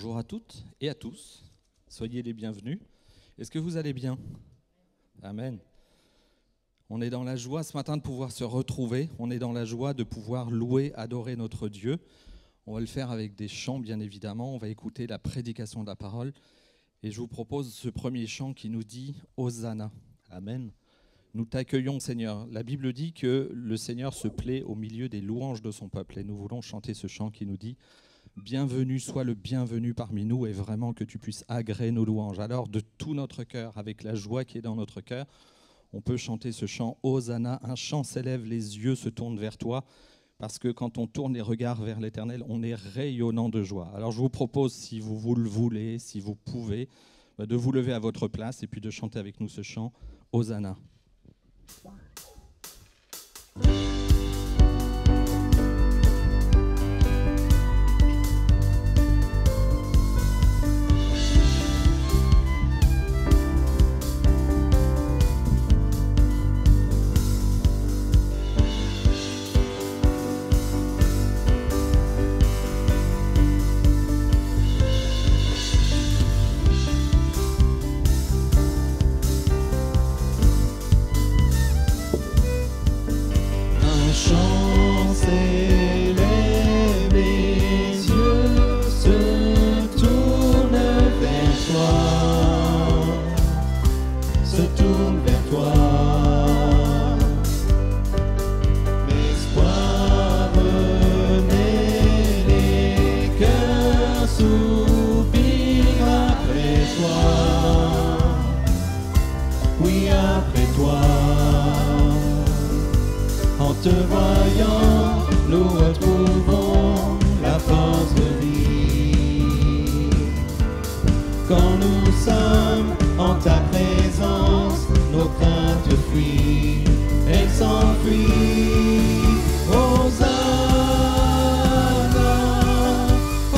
Bonjour à toutes et à tous, soyez les bienvenus. Est-ce que vous allez bien? Amen. On est dans la joie ce matin de pouvoir se retrouver, on est dans la joie de pouvoir louer, adorer notre Dieu. On va le faire avec des chants bien évidemment, on va écouter la prédication de la parole. Et je vous propose ce premier chant qui nous dit « Hosanna ». Amen. Nous t'accueillons Seigneur. La Bible dit que le Seigneur se plaît au milieu des louanges de son peuple. Et nous voulons chanter ce chant qui nous dit « Bienvenue, sois le bienvenu parmi nous et vraiment que tu puisses agréer nos louanges. » Alors de tout notre cœur, avec la joie qui est dans notre cœur, on peut chanter ce chant « Hosanna ». Un chant s'élève, les yeux se tournent vers toi. Parce que quand on tourne les regards vers l'Éternel, on est rayonnant de joie. Alors je vous propose, si vous le voulez, si vous pouvez, de vous lever à votre place et puis de chanter avec nous ce chant « Hosanna ». Te voyant, nous retrouvons la force de vie. Quand nous sommes en ta présence, nos craintes fuient, elles s'enfuient. Hosanna,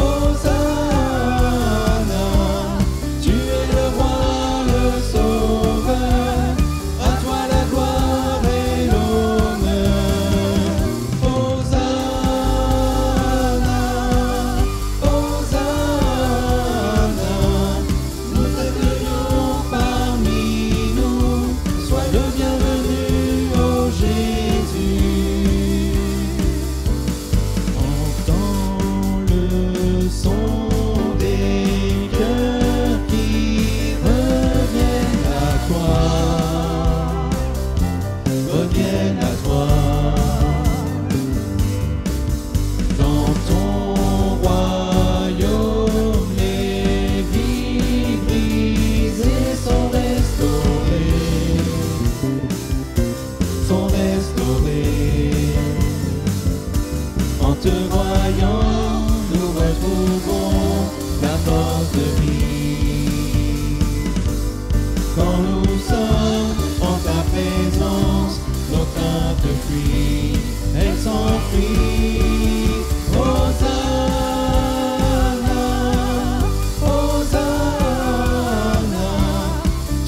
Hosanna, tu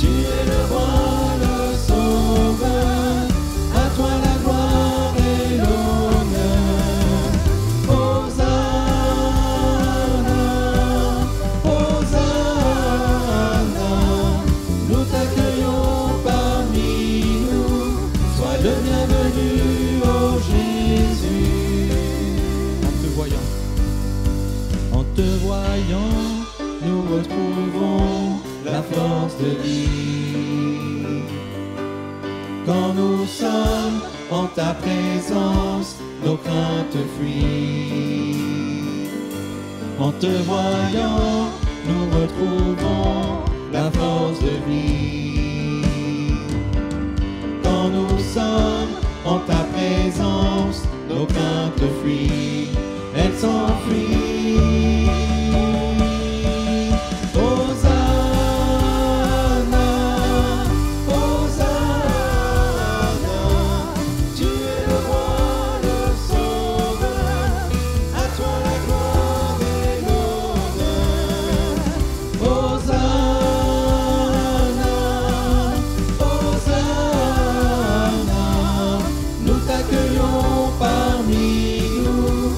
es le roi, le sauveur, à toi la gloire et l'honneur. Quand nous sommes en ta présence, nos craintes fuient. En te voyant, nous retrouvons la force de vie. Quand nous sommes en ta présence, nos craintes fuient, elles s'enfuient. Parmi nous,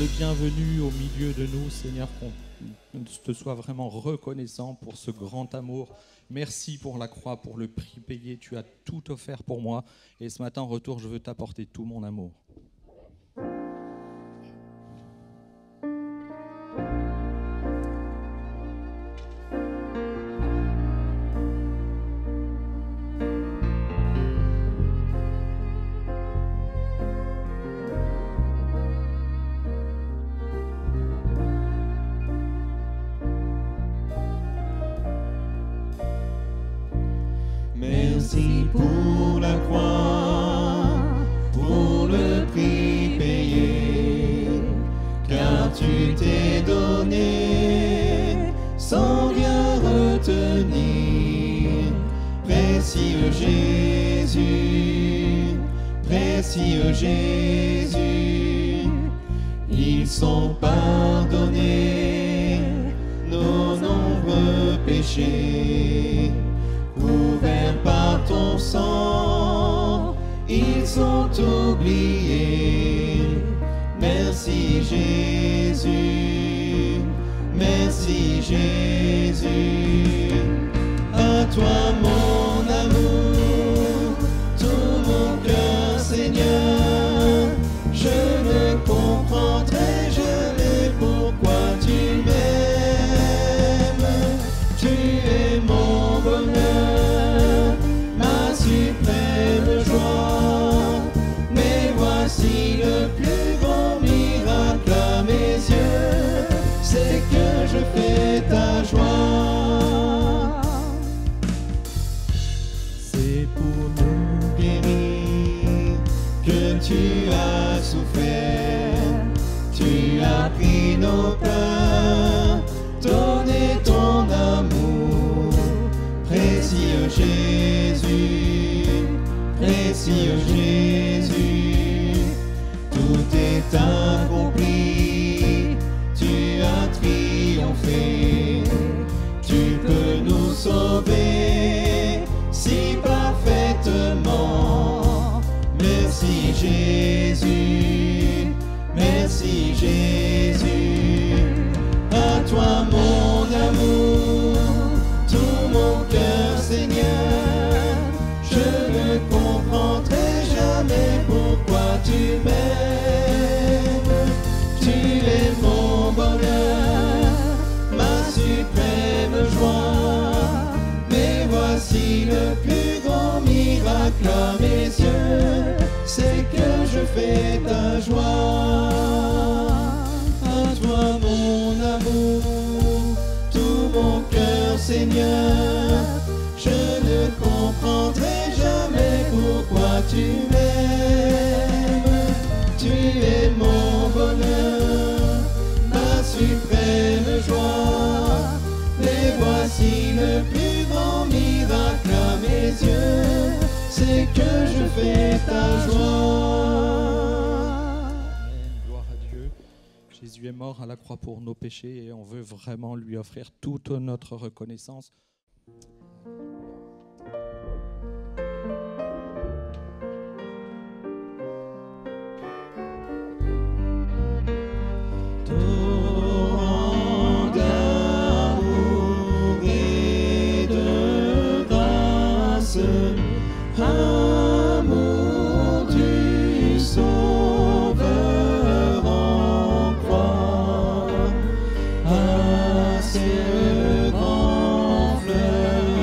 le bienvenu au milieu de nous, Seigneur, qu'on te soit vraiment reconnaissant pour ce grand amour. Merci pour la croix, pour le prix payé. Tu as tout offert pour moi. Et ce matin, en retour, je veux t'apporter tout mon amour. Merci pour la croix, pour le prix payé, car tu t'es donné sans rien retenir. Précieux Jésus, précieux Jésus, ils sont pardonnés nos nombreux péchés. Couverts par ton sang, ils sont oubliés. Merci Jésus, merci Jésus. À toi mon amour, tout mon cœur Seigneur. Je ne comprendrai jamais pourquoi tu m'aimes. Tu es mon bonheur, ma suprême joie. Mais voici le plus grand miracle à mes yeux, c'est que je fais ta joie. C'est pour nous guérir que tu as souffert. Tu as pris nos peurs, donné ton amour. Précieux Jésus, précieux Jésus, tout est accompli, tu as triomphé, tu peux nous sauver si parfaitement. Merci Jésus, merci Jésus, à toi mon amour, tout mon cœur Seigneur. Je ne comprendrai jamais pourquoi tu m'aimes. Tu es mon bonheur, ma suprême joie. Mais voici le plus grand miracle à mes yeux, c'est que je fais ta joie. À toi mon amour, tout mon cœur Seigneur. Je ne comprendrai jamais pourquoi tu m'aimes. Tu es mon bonheur, ma suprême joie. Mais voici le plus grand miracle à mes yeux, c'est que je fais ta joie. Amen, gloire à Dieu. Jésus est mort à la croix pour nos péchés et on veut vraiment lui offrir toute notre reconnaissance. Torrent d'amour et de grâce, amour du Sauveur en croix, à ce grand fleuve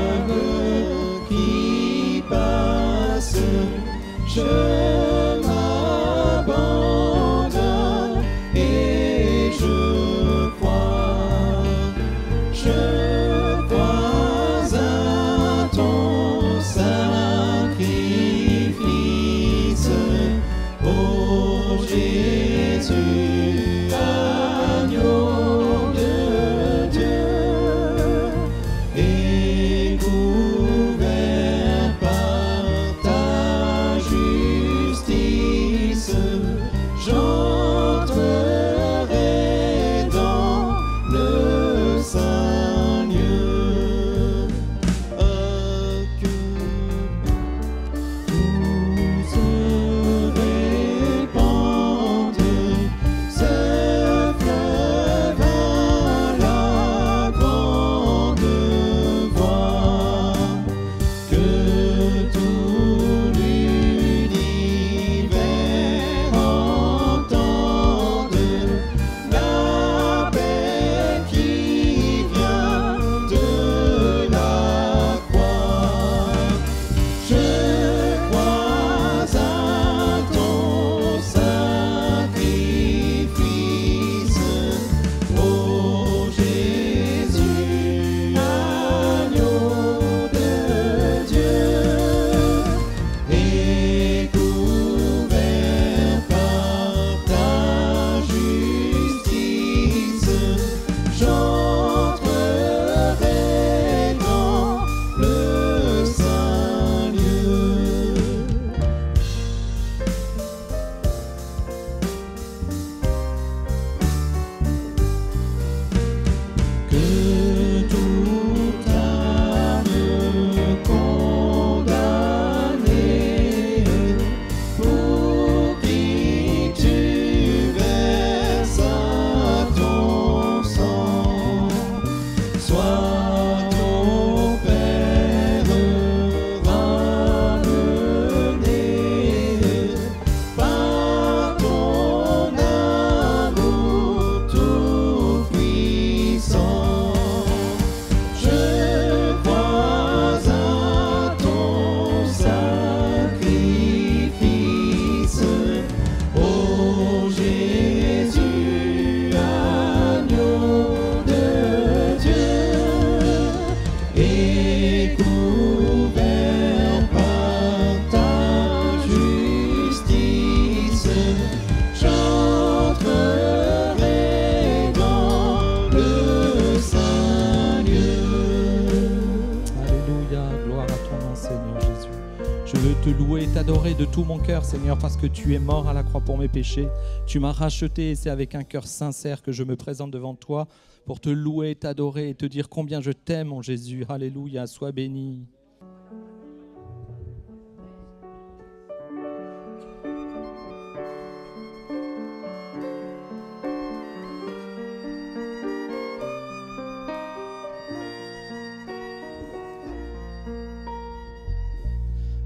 louer et t'adorer de tout mon cœur, Seigneur, parce que tu es mort à la croix pour mes péchés. Tu m'as racheté et c'est avec un cœur sincère que je me présente devant toi pour te louer, t'adorer et te dire combien je t'aime, mon Jésus. Alléluia, sois béni.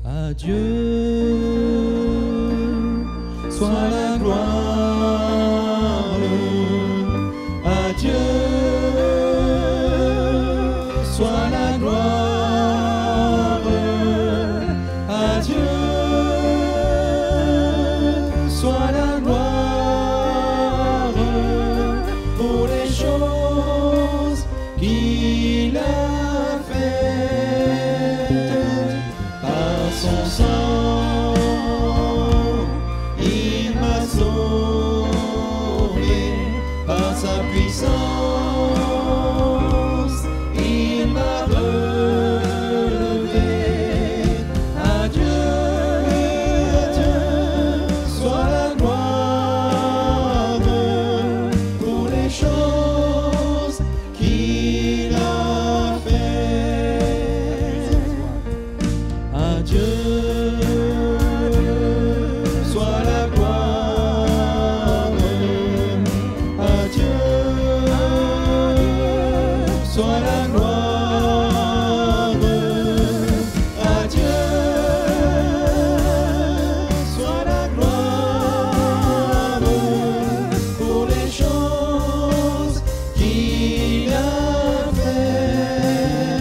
À Dieu soit la gloire, à Dieu soit la gloire, à Dieu soit la gloire pour les choses qu'il a faites. Par son sang, il m'a sauvé, par sa puissance, il m'a relevé. À Dieu soit la gloire pour les choses qu'il a faites. À Dieu soit la gloire, à Dieu soit la gloire, à Dieu soit la gloire pour les choses qu'il a faites.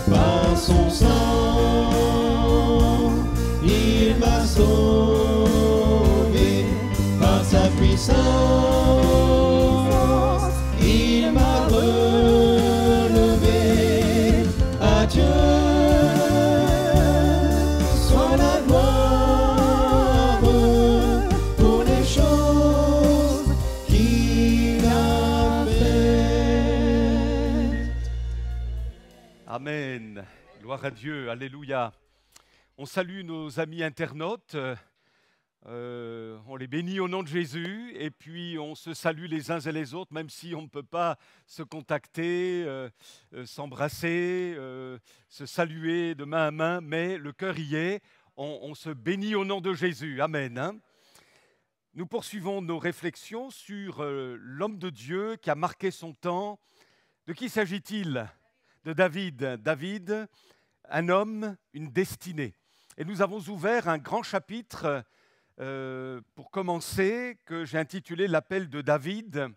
Par son sang, il m'a sauvé, par sa puissance, il m'a relevé. À Dieu soit la gloire pour les choses qu'il a faites. Amen. Gloire à Dieu. Alléluia. On salue nos amis internautes. On les bénit au nom de Jésus. Et puis, on se salue les uns et les autres, même si on ne peut pas se contacter, s'embrasser, se saluer de main à main. Mais le cœur y est. On se bénit au nom de Jésus. Amen. Hein. Nous poursuivons nos réflexions sur l'homme de Dieu qui a marqué son temps. De qui s'agit-il ? De David. David, un homme, une destinée. Et nous avons ouvert un grand chapitre pour commencer, que j'ai intitulé « L'appel de David ».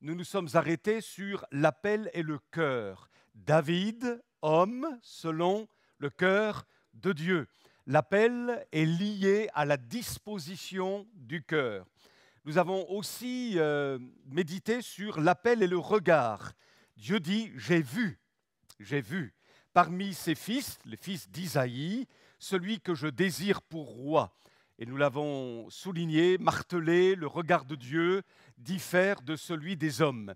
Nous nous sommes arrêtés sur l'appel et le cœur. David, homme, selon le cœur de Dieu. L'appel est lié à la disposition du cœur. Nous avons aussi médité sur l'appel et le regard. Dieu dit « j'ai vu ». J'ai vu parmi ses fils, les fils d'Isaïe, celui que je désire pour roi. Et nous l'avons souligné, martelé, le regard de Dieu diffère de celui des hommes.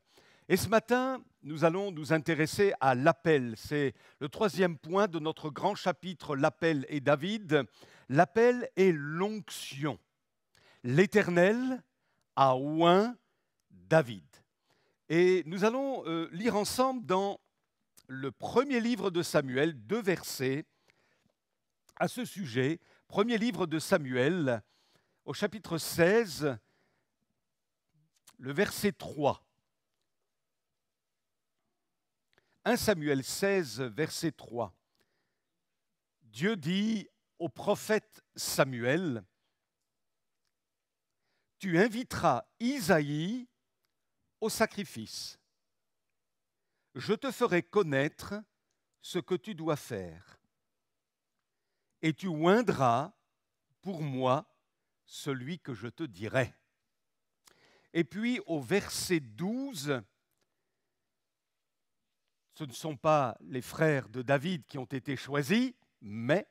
Et ce matin, nous allons nous intéresser à l'appel. C'est le troisième point de notre grand chapitre, l'appel et David. L'appel est l'onction. L'Éternel a oint David. Et nous allons lire ensemble dans le premier livre de Samuel, 2 versets à ce sujet. Premier livre de Samuel, au chapitre 16, le verset 3. 1 Samuel 16, verset 3. Dieu dit au prophète Samuel, « Tu inviteras Isaïe au sacrifice. Je te ferai connaître ce que tu dois faire. Et tu oindras pour moi celui que je te dirai. » Et puis au verset 12, ce ne sont pas les frères de David qui ont été choisis, mais,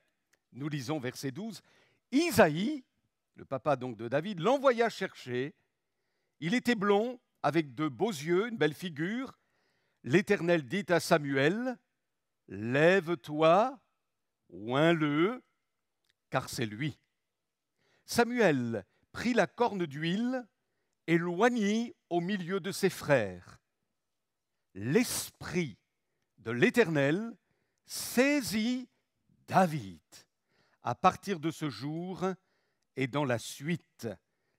nous lisons verset 12, Isaïe, le papa donc de David, l'envoya chercher. Il était blond, avec de beaux yeux, une belle figure. L'Éternel dit à Samuel, « Lève-toi, oins-le, car c'est lui. Samuel prit la corne d'huile et l'oignit au milieu de ses frères. L'Esprit de l'Éternel saisit David. À partir de ce jour et dans la suite,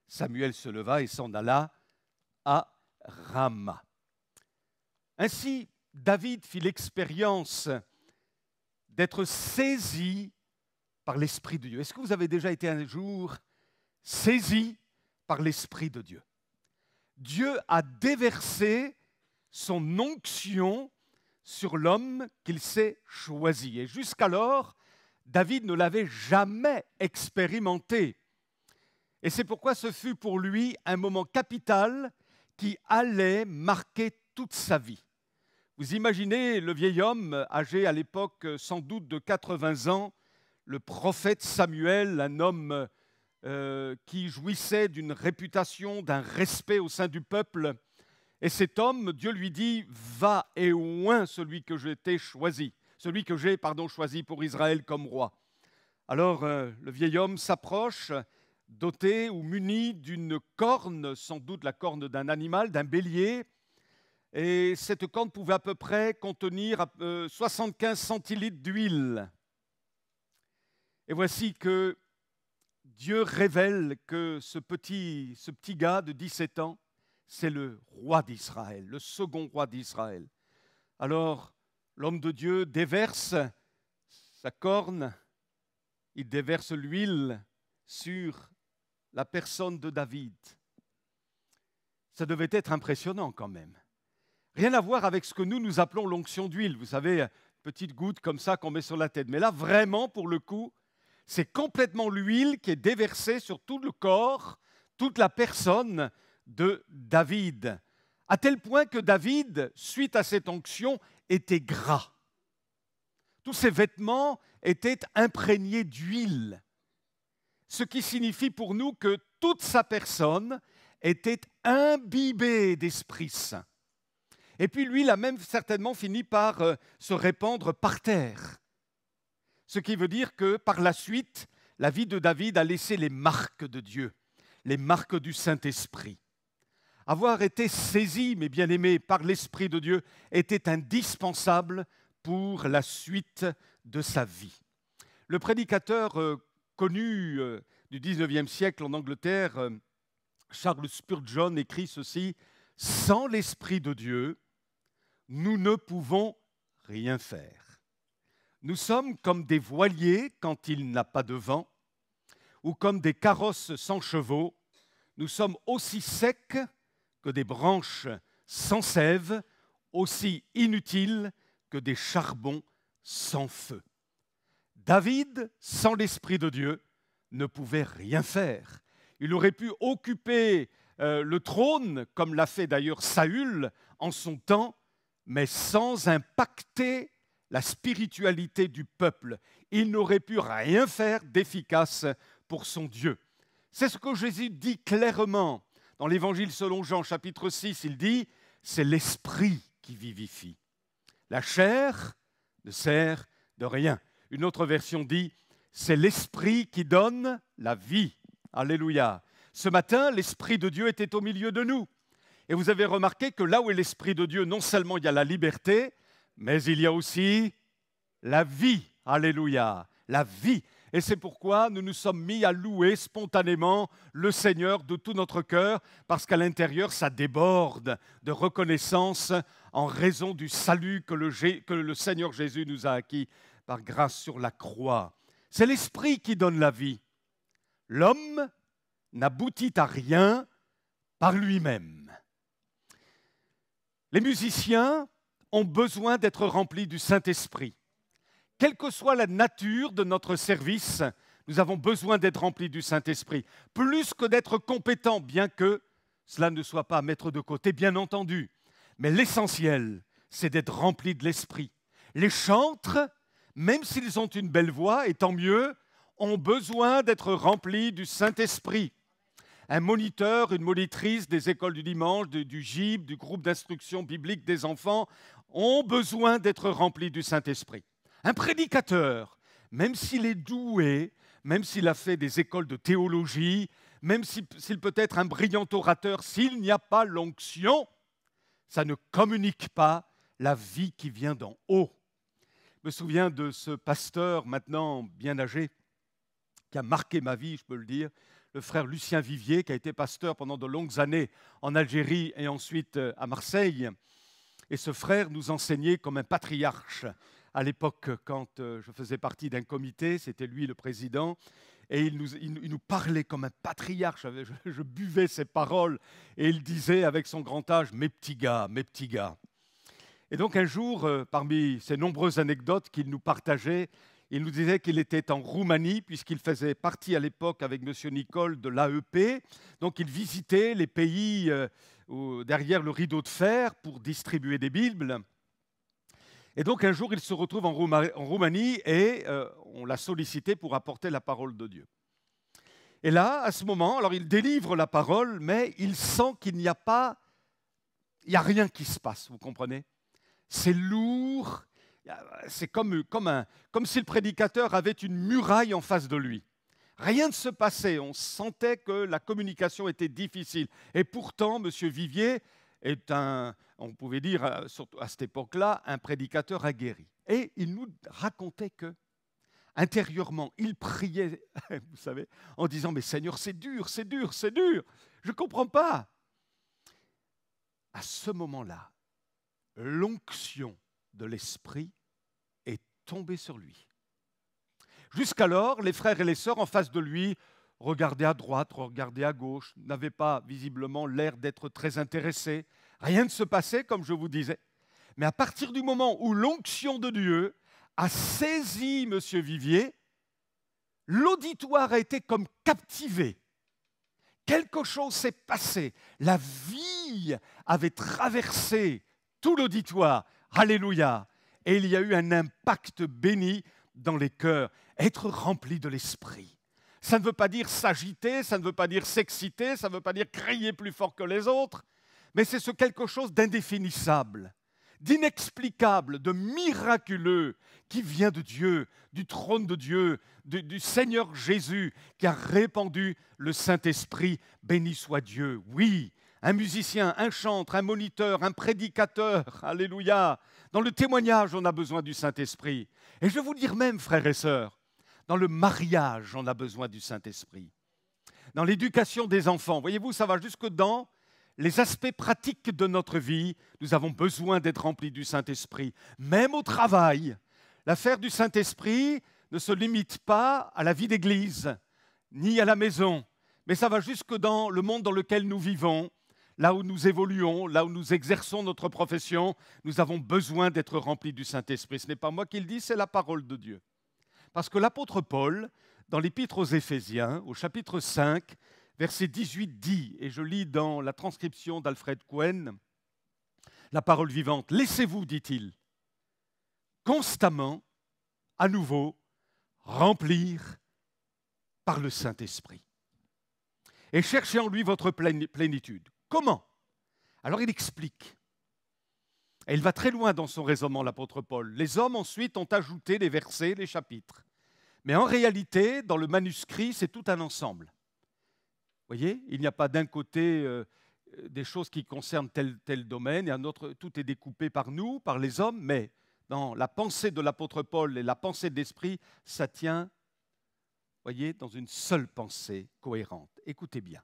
Samuel se leva et s'en alla à Rama. Ainsi, David fit l'expérience d'être saisi par l'Esprit de Dieu. Est-ce que vous avez déjà été un jour saisi par l'Esprit de Dieu? Dieu a déversé son onction sur l'homme qu'il s'est choisi. Et jusqu'alors, David ne l'avait jamais expérimenté. Et c'est pourquoi ce fut pour lui un moment capital qui allait marquer toute sa vie. Vous imaginez le vieil homme, âgé à l'époque sans doute de 80 ans, le prophète Samuel, un homme qui jouissait d'une réputation, d'un respect au sein du peuple. Et cet homme, Dieu lui dit, va et oint celui que j'ai choisi pour Israël comme roi. Alors le vieil homme s'approche, doté ou muni d'une corne, sans doute la corne d'un animal, d'un bélier. Et cette corne pouvait à peu près contenir 75 centilitres d'huile. Et voici que Dieu révèle que ce petit gars de 17 ans, c'est le roi d'Israël, le second roi d'Israël. Alors, l'homme de Dieu déverse sa corne, il déverse l'huile sur la personne de David. Ça devait être impressionnant quand même. Rien à voir avec ce que nous appelons l'onction d'huile. Vous savez, petite goutte comme ça qu'on met sur la tête. Mais là, vraiment, pour le coup, c'est complètement l'huile qui est déversée sur tout le corps, toute la personne de David. À tel point que David, suite à cette onction, était gras. Tous ses vêtements étaient imprégnés d'huile. Ce qui signifie pour nous que toute sa personne était imbibée d'Esprit Saint. Et puis lui, il a même certainement fini par se répandre par terre. Ce qui veut dire que par la suite, la vie de David a laissé les marques de Dieu, les marques du Saint-Esprit. Avoir été saisi, mes bien-aimés, par l'Esprit de Dieu était indispensable pour la suite de sa vie. Le prédicateur connu du XIXe siècle en Angleterre, Charles Spurgeon, écrit ceci: « Sans l'Esprit de Dieu, nous ne pouvons rien faire. Nous sommes comme des voiliers quand il n'a pas de vent, ou comme des carrosses sans chevaux. Nous sommes aussi secs que des branches sans sève, aussi inutiles que des charbons sans feu. » David, sans l'Esprit de Dieu, ne pouvait rien faire. Il aurait pu occuper le trône, comme l'a fait d'ailleurs Saül en son temps, mais sans impacter la spiritualité du peuple. Il n'aurait pu rien faire d'efficace pour son Dieu. C'est ce que Jésus dit clairement dans l'Évangile selon Jean, chapitre 6. Il dit, c'est l'Esprit qui vivifie. La chair ne sert de rien. Une autre version dit, c'est l'Esprit qui donne la vie. Alléluia. Ce matin, l'Esprit de Dieu était au milieu de nous. Et vous avez remarqué que là où est l'Esprit de Dieu, non seulement il y a la liberté, mais il y a aussi la vie. Alléluia. La vie. Et c'est pourquoi nous nous sommes mis à louer spontanément le Seigneur de tout notre cœur, parce qu'à l'intérieur, ça déborde de reconnaissance en raison du salut que le Seigneur Jésus nous a acquis par grâce sur la croix. C'est l'Esprit qui donne la vie. L'homme n'aboutit à rien par lui-même. Les musiciens ont besoin d'être remplis du Saint-Esprit. Quelle que soit la nature de notre service, nous avons besoin d'être remplis du Saint-Esprit. Plus que d'être compétents, bien que cela ne soit pas à mettre de côté, bien entendu. Mais l'essentiel, c'est d'être remplis de l'Esprit. Les chantres, même s'ils ont une belle voix, et tant mieux, ont besoin d'être remplis du Saint-Esprit. Un moniteur, une monitrice des écoles du dimanche, du GIB, du groupe d'instruction biblique des enfants, ont besoin d'être remplis du Saint-Esprit. Un prédicateur, même s'il est doué, même s'il a fait des écoles de théologie, même s'il peut être un brillant orateur, s'il n'y a pas l'onction, ça ne communique pas la vie qui vient d'en haut. Je me souviens de ce pasteur, maintenant bien âgé, qui a marqué ma vie, je peux le dire, le frère Lucien Vivier, qui a été pasteur pendant de longues années en Algérie et ensuite à Marseille. Et ce frère nous enseignait comme un patriarche. À l'époque, quand je faisais partie d'un comité, c'était lui le président, et il nous parlait comme un patriarche. Je buvais ses paroles, et il disait avec son grand âge, « Mes petits gars, mes petits gars ». Et donc un jour, parmi ces nombreuses anecdotes qu'il nous partageait, il nous disait qu'il était en Roumanie, puisqu'il faisait partie à l'époque avec M. Nicole de l'AEP. Donc il visitait les pays derrière le rideau de fer pour distribuer des Bibles. Et donc un jour, il se retrouve en Roumanie et on l'a sollicité pour apporter la parole de Dieu. Et là, à ce moment, alors il délivre la parole, mais il sent qu'il n'y a rien qui se passe, vous comprenez? C'est lourd, c'est comme si le prédicateur avait une muraille en face de lui. Rien ne se passait, on sentait que la communication était difficile. Et pourtant, M. Vivier est on pouvait dire, surtout à cette époque-là, un prédicateur aguerri. Et il nous racontait que, intérieurement, il priait, vous savez, en disant « Mais Seigneur, c'est dur, c'est dur, c'est dur, je ne comprends pas ». À ce moment-là, l'onction de l'Esprit est tombée sur lui. Jusqu'alors, les frères et les sœurs en face de lui regardaient à droite, regardaient à gauche, n'avaient pas visiblement l'air d'être très intéressés. Rien ne se passait, comme je vous disais. Mais à partir du moment où l'onction de Dieu a saisi M. Vivier, l'auditoire a été comme captivé. Quelque chose s'est passé. La vie avait traversé tout l'auditoire. Alléluia. Et il y a eu un impact béni dans les cœurs. Être rempli de l'Esprit. Ça ne veut pas dire s'agiter, ça ne veut pas dire s'exciter, ça ne veut pas dire crier plus fort que les autres, mais c'est ce quelque chose d'indéfinissable, d'inexplicable, de miraculeux qui vient de Dieu, du trône de Dieu, du Seigneur Jésus qui a répandu le Saint-Esprit. Béni soit Dieu. Oui, un musicien, un chantre, un moniteur, un prédicateur, alléluia. Dans le témoignage, on a besoin du Saint-Esprit. Et je vais vous dire même, frères et sœurs, dans le mariage, on a besoin du Saint-Esprit. Dans l'éducation des enfants, voyez-vous, ça va jusque dans les aspects pratiques de notre vie. Nous avons besoin d'être remplis du Saint-Esprit. Même au travail, l'affaire du Saint-Esprit ne se limite pas à la vie d'église, ni à la maison, mais ça va jusque dans le monde dans lequel nous vivons, là où nous évoluons, là où nous exerçons notre profession. Nous avons besoin d'être remplis du Saint-Esprit. Ce n'est pas moi qui le dis, c'est la parole de Dieu. Parce que l'apôtre Paul, dans l'épître aux Éphésiens, au chapitre 5, verset 18 dit, et je lis dans la transcription d'Alfred Cohen, la parole vivante, « Laissez-vous, dit-il, constamment, à nouveau, remplir par le Saint-Esprit. Et cherchez en lui votre plénitude. » Comment? Alors il explique. Et il va très loin dans son raisonnement, l'apôtre Paul. Les hommes ensuite ont ajouté les versets, les chapitres. Mais en réalité, dans le manuscrit, c'est tout un ensemble. Vous voyez, il n'y a pas d'un côté des choses qui concernent tel domaine, et un autre, tout est découpé par nous, par les hommes, mais dans la pensée de l'apôtre Paul et la pensée de l'Esprit, ça tient, voyez, dans une seule pensée cohérente. Écoutez bien.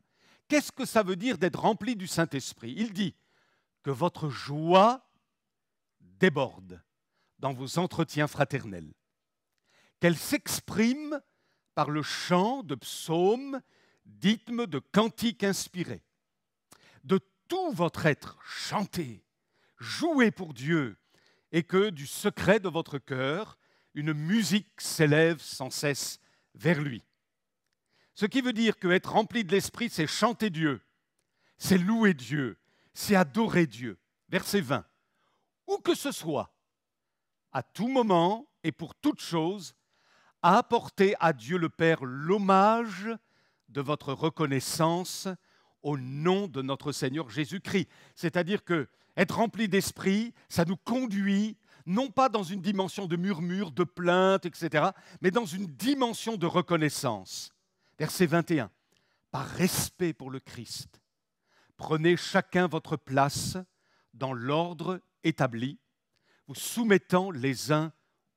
Qu'est-ce que ça veut dire d'être rempli du Saint-Esprit? Il dit que votre joie déborde dans vos entretiens fraternels, qu'elle s'exprime par le chant de psaumes, d'hymnes, de cantiques inspirés. De tout votre être, chantez, jouez pour Dieu, et que du secret de votre cœur, une musique s'élève sans cesse vers lui. Ce qui veut dire qu'être rempli de l'Esprit, c'est chanter Dieu, c'est louer Dieu, c'est adorer Dieu. Verset 20. Où que ce soit, à tout moment et pour toute chose, à apporter à Dieu le Père l'hommage de votre reconnaissance au nom de notre Seigneur Jésus-Christ. C'est-à-dire que être rempli d'esprit, ça nous conduit non pas dans une dimension de murmure, de plainte, etc., mais dans une dimension de reconnaissance. Verset 21. Par respect pour le Christ, prenez chacun votre place dans l'ordre établi, vous soumettant les uns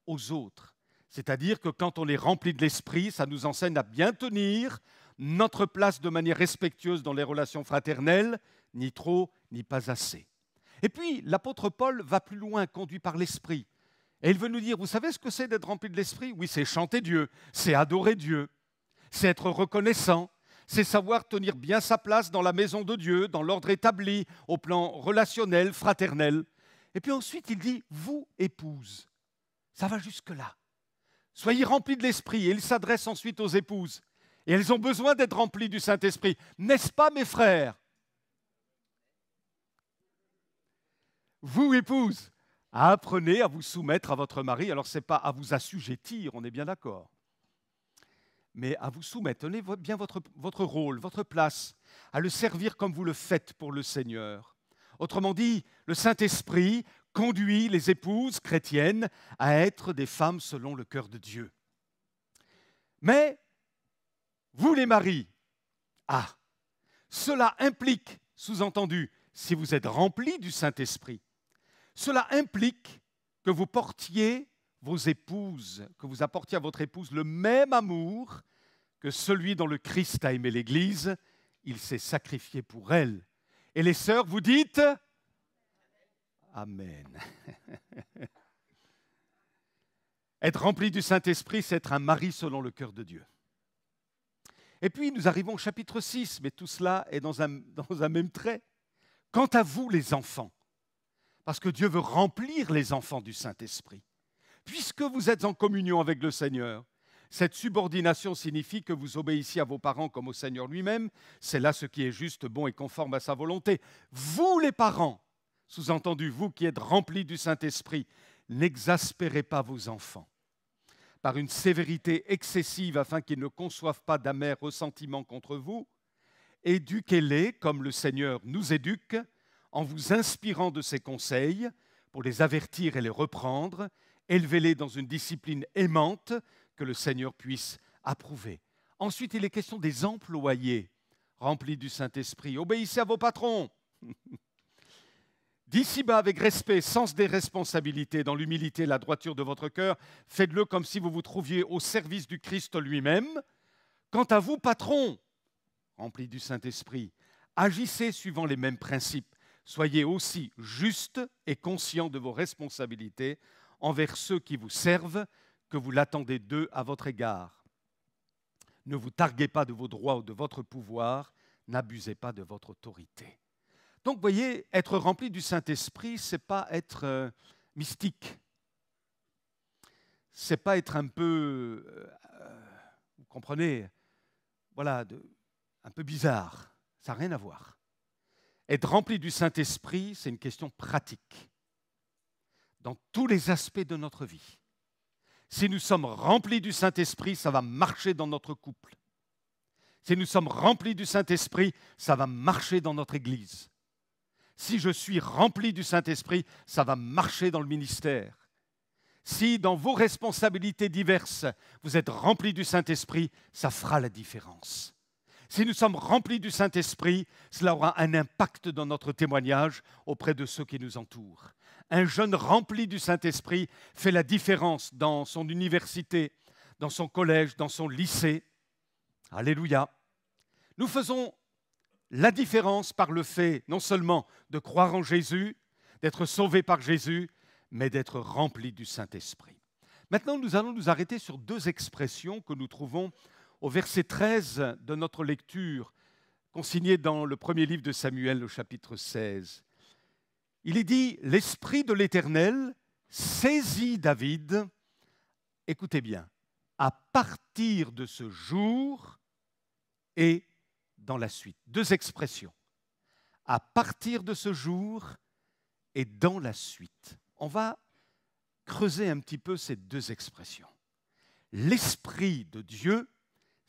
aux autres. C'est-à-dire que quand on est rempli de l'Esprit, ça nous enseigne à bien tenir notre place de manière respectueuse dans les relations fraternelles, ni trop, ni pas assez. Et puis, l'apôtre Paul va plus loin, conduit par l'Esprit. Et il veut nous dire, vous savez ce que c'est d'être rempli de l'Esprit? Oui, c'est chanter Dieu, c'est adorer Dieu, c'est être reconnaissant, c'est savoir tenir bien sa place dans la maison de Dieu, dans l'ordre établi, au plan relationnel, fraternel. Et puis ensuite, il dit, vous, épouses, ça va jusque-là. Soyez remplis de l'Esprit. Et il s'adresse ensuite aux épouses. Et elles ont besoin d'être remplies du Saint-Esprit. N'est-ce pas, mes frères? Vous, épouses, apprenez à vous soumettre à votre mari. Alors, ce n'est pas à vous assujettir, on est bien d'accord. Mais à vous soumettre. Tenez bien votre rôle, votre place, à le servir comme vous le faites pour le Seigneur. Autrement dit, le Saint-Esprit conduit les épouses chrétiennes à être des femmes selon le cœur de Dieu. Mais, vous les maris, cela implique, sous-entendu, si vous êtes remplis du Saint-Esprit, cela implique que vous portiez vos épouses, que vous apportiez à votre épouse le même amour que celui dont le Christ a aimé l'Église, il s'est sacrifié pour elle. Et les sœurs, vous dites Amen. Être rempli du Saint-Esprit, c'est être un mari selon le cœur de Dieu. Et puis, nous arrivons au chapitre 6, mais tout cela est dans un même trait. Quant à vous, les enfants, parce que Dieu veut remplir les enfants du Saint-Esprit, puisque vous êtes en communion avec le Seigneur, cette subordination signifie que vous obéissiez à vos parents comme au Seigneur lui-même. C'est là ce qui est juste, bon et conforme à sa volonté. Vous, les parents, sous-entendu, vous qui êtes remplis du Saint-Esprit, n'exaspérez pas vos enfants par une sévérité excessive afin qu'ils ne conçoivent pas d'amers ressentiments contre vous. Éduquez-les comme le Seigneur nous éduque, en vous inspirant de ses conseils pour les avertir et les reprendre. Élevez-les dans une discipline aimante que le Seigneur puisse approuver. Ensuite, il est question des employés remplis du Saint-Esprit. Obéissez à vos patrons. D'ici-bas, avec respect, sens des responsabilités, dans l'humilité et la droiture de votre cœur, faites-le comme si vous vous trouviez au service du Christ lui-même. Quant à vous, patrons, remplis du Saint-Esprit, agissez suivant les mêmes principes. Soyez aussi justes et conscients de vos responsabilités envers ceux qui vous servent, que vous l'attendez d'eux à votre égard. Ne vous targuez pas de vos droits ou de votre pouvoir, n'abusez pas de votre autorité. Donc, vous voyez, être rempli du Saint-Esprit, ce n'est pas être mystique. Ce n'est pas être un peu, vous comprenez, voilà, un peu bizarre. Ça n'a rien à voir. Être rempli du Saint-Esprit, c'est une question pratique, dans tous les aspects de notre vie. Si nous sommes remplis du Saint-Esprit, ça va marcher dans notre couple. Si nous sommes remplis du Saint-Esprit, ça va marcher dans notre Église. Si je suis rempli du Saint-Esprit, ça va marcher dans le ministère. Si dans vos responsabilités diverses, vous êtes remplis du Saint-Esprit, ça fera la différence. Si nous sommes remplis du Saint-Esprit, cela aura un impact dans notre témoignage auprès de ceux qui nous entourent. Un jeune rempli du Saint-Esprit fait la différence dans son université, dans son collège, dans son lycée. Alléluia. Nous faisons la différence par le fait non seulement de croire en Jésus, d'être sauvés par Jésus, mais d'être remplis du Saint-Esprit. Maintenant, nous allons nous arrêter sur deux expressions que nous trouvons au verset 13 de notre lecture, consignée dans le premier livre de Samuel, au chapitre 16. Il est dit « L'Esprit de l'Éternel saisit David », écoutez bien, à partir de ce jour et dans la suite. Deux expressions. À partir de ce jour et dans la suite. On va creuser un petit peu ces deux expressions. L'Esprit de Dieu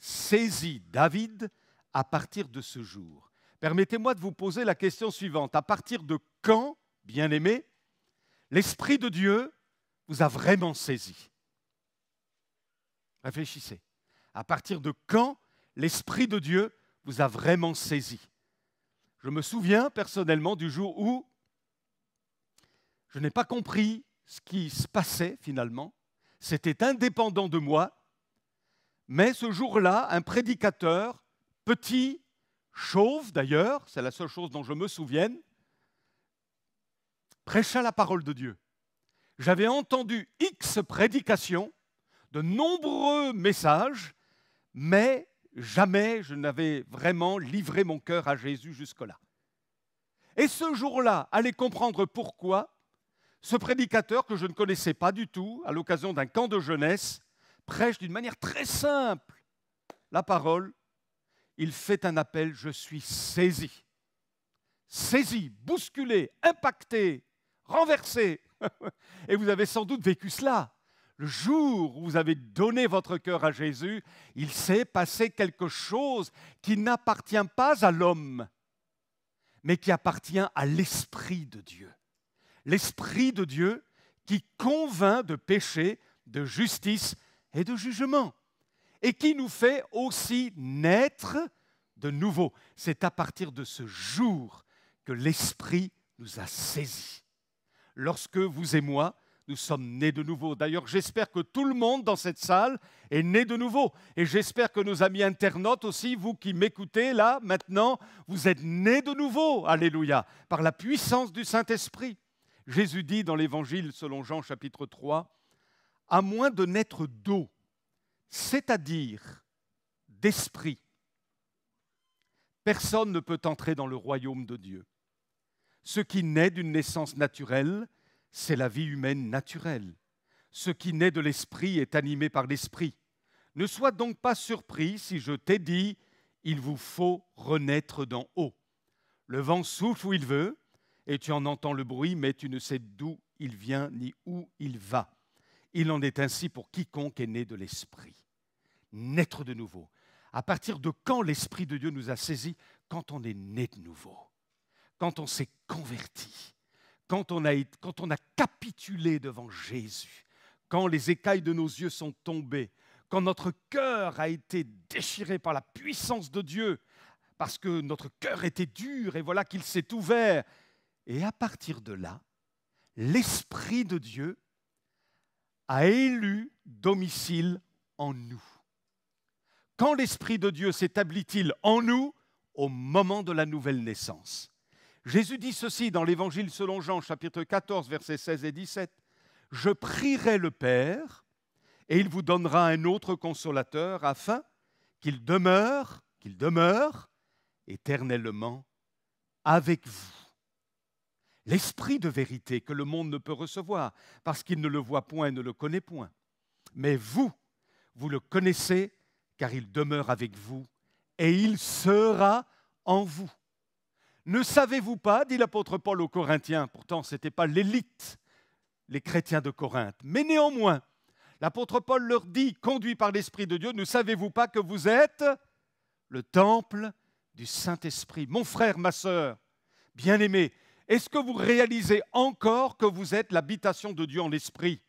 saisit David à partir de ce jour. Permettez-moi de vous poser la question suivante. À partir de quand, bien-aimés, l'Esprit de Dieu vous a vraiment saisi? Réfléchissez. À partir de quand l'Esprit de Dieu vous a vraiment saisi? Je me souviens personnellement du jour où je n'ai pas compris ce qui se passait finalement. C'était indépendant de moi. Mais ce jour-là, un prédicateur, petit, chauve d'ailleurs, c'est la seule chose dont je me souvienne, prêcha la parole de Dieu. J'avais entendu X prédications, de nombreux messages, mais jamais je n'avais vraiment livré mon cœur à Jésus jusque-là. Et ce jour-là, allez comprendre pourquoi ce prédicateur que je ne connaissais pas du tout, à l'occasion d'un camp de jeunesse, prêche d'une manière très simple la parole. Il fait un appel, je suis saisi. Saisi, bousculé, impacté, renversé. Et vous avez sans doute vécu cela. Le jour où vous avez donné votre cœur à Jésus, il s'est passé quelque chose qui n'appartient pas à l'homme, mais qui appartient à l'Esprit de Dieu. L'Esprit de Dieu qui convainc de péché, de justice et de jugement, et qui nous fait aussi naître de nouveau. C'est à partir de ce jour que l'Esprit nous a saisis. Lorsque vous et moi, nous sommes nés de nouveau. D'ailleurs, j'espère que tout le monde dans cette salle est né de nouveau. Et j'espère que nos amis internautes aussi, vous qui m'écoutez là, maintenant, vous êtes nés de nouveau. Alléluia. Par la puissance du Saint-Esprit. Jésus dit dans l'Évangile selon Jean chapitre 3, « À moins de naître d'eau, c'est-à-dire d'esprit, personne ne peut entrer dans le royaume de Dieu. Ce qui naît d'une naissance naturelle, c'est la vie humaine naturelle. Ce qui naît de l'esprit est animé par l'esprit. Ne sois donc pas surpris si je t'ai dit, il vous faut renaître d'en haut. Le vent souffle où il veut, et tu en entends le bruit, mais tu ne sais d'où il vient ni où il va. Il en est ainsi pour quiconque est né de l'esprit. » Naître de nouveau. À partir de quand l'Esprit de Dieu nous a saisis? Quand on est né de nouveau. Quand on s'est converti. Quand on a capitulé devant Jésus. Quand les écailles de nos yeux sont tombées. Quand notre cœur a été déchiré par la puissance de Dieu. Parce que notre cœur était dur et voilà qu'il s'est ouvert. Et à partir de là, l'Esprit de Dieu a élu domicile en nous. Quand l'Esprit de Dieu s'établit-il en nous? Au moment de la nouvelle naissance. Jésus dit ceci dans l'Évangile selon Jean, chapitre 14, versets 16 et 17. « Je prierai le Père, et il vous donnera un autre consolateur, afin qu'il demeure éternellement avec vous. L'Esprit de vérité que le monde ne peut recevoir, parce qu'il ne le voit point et ne le connaît point. Mais vous le connaissez, car il demeure avec vous, et il sera en vous. Ne savez-vous pas, dit l'apôtre Paul aux Corinthiens, pourtant ce n'était pas l'élite, les chrétiens de Corinthe, mais néanmoins, l'apôtre Paul leur dit, conduit par l'Esprit de Dieu, ne savez-vous pas que vous êtes le temple du Saint-Esprit? Mon frère, ma sœur, bien-aimé, est-ce que vous réalisez encore que vous êtes l'habitation de Dieu en l'Esprit?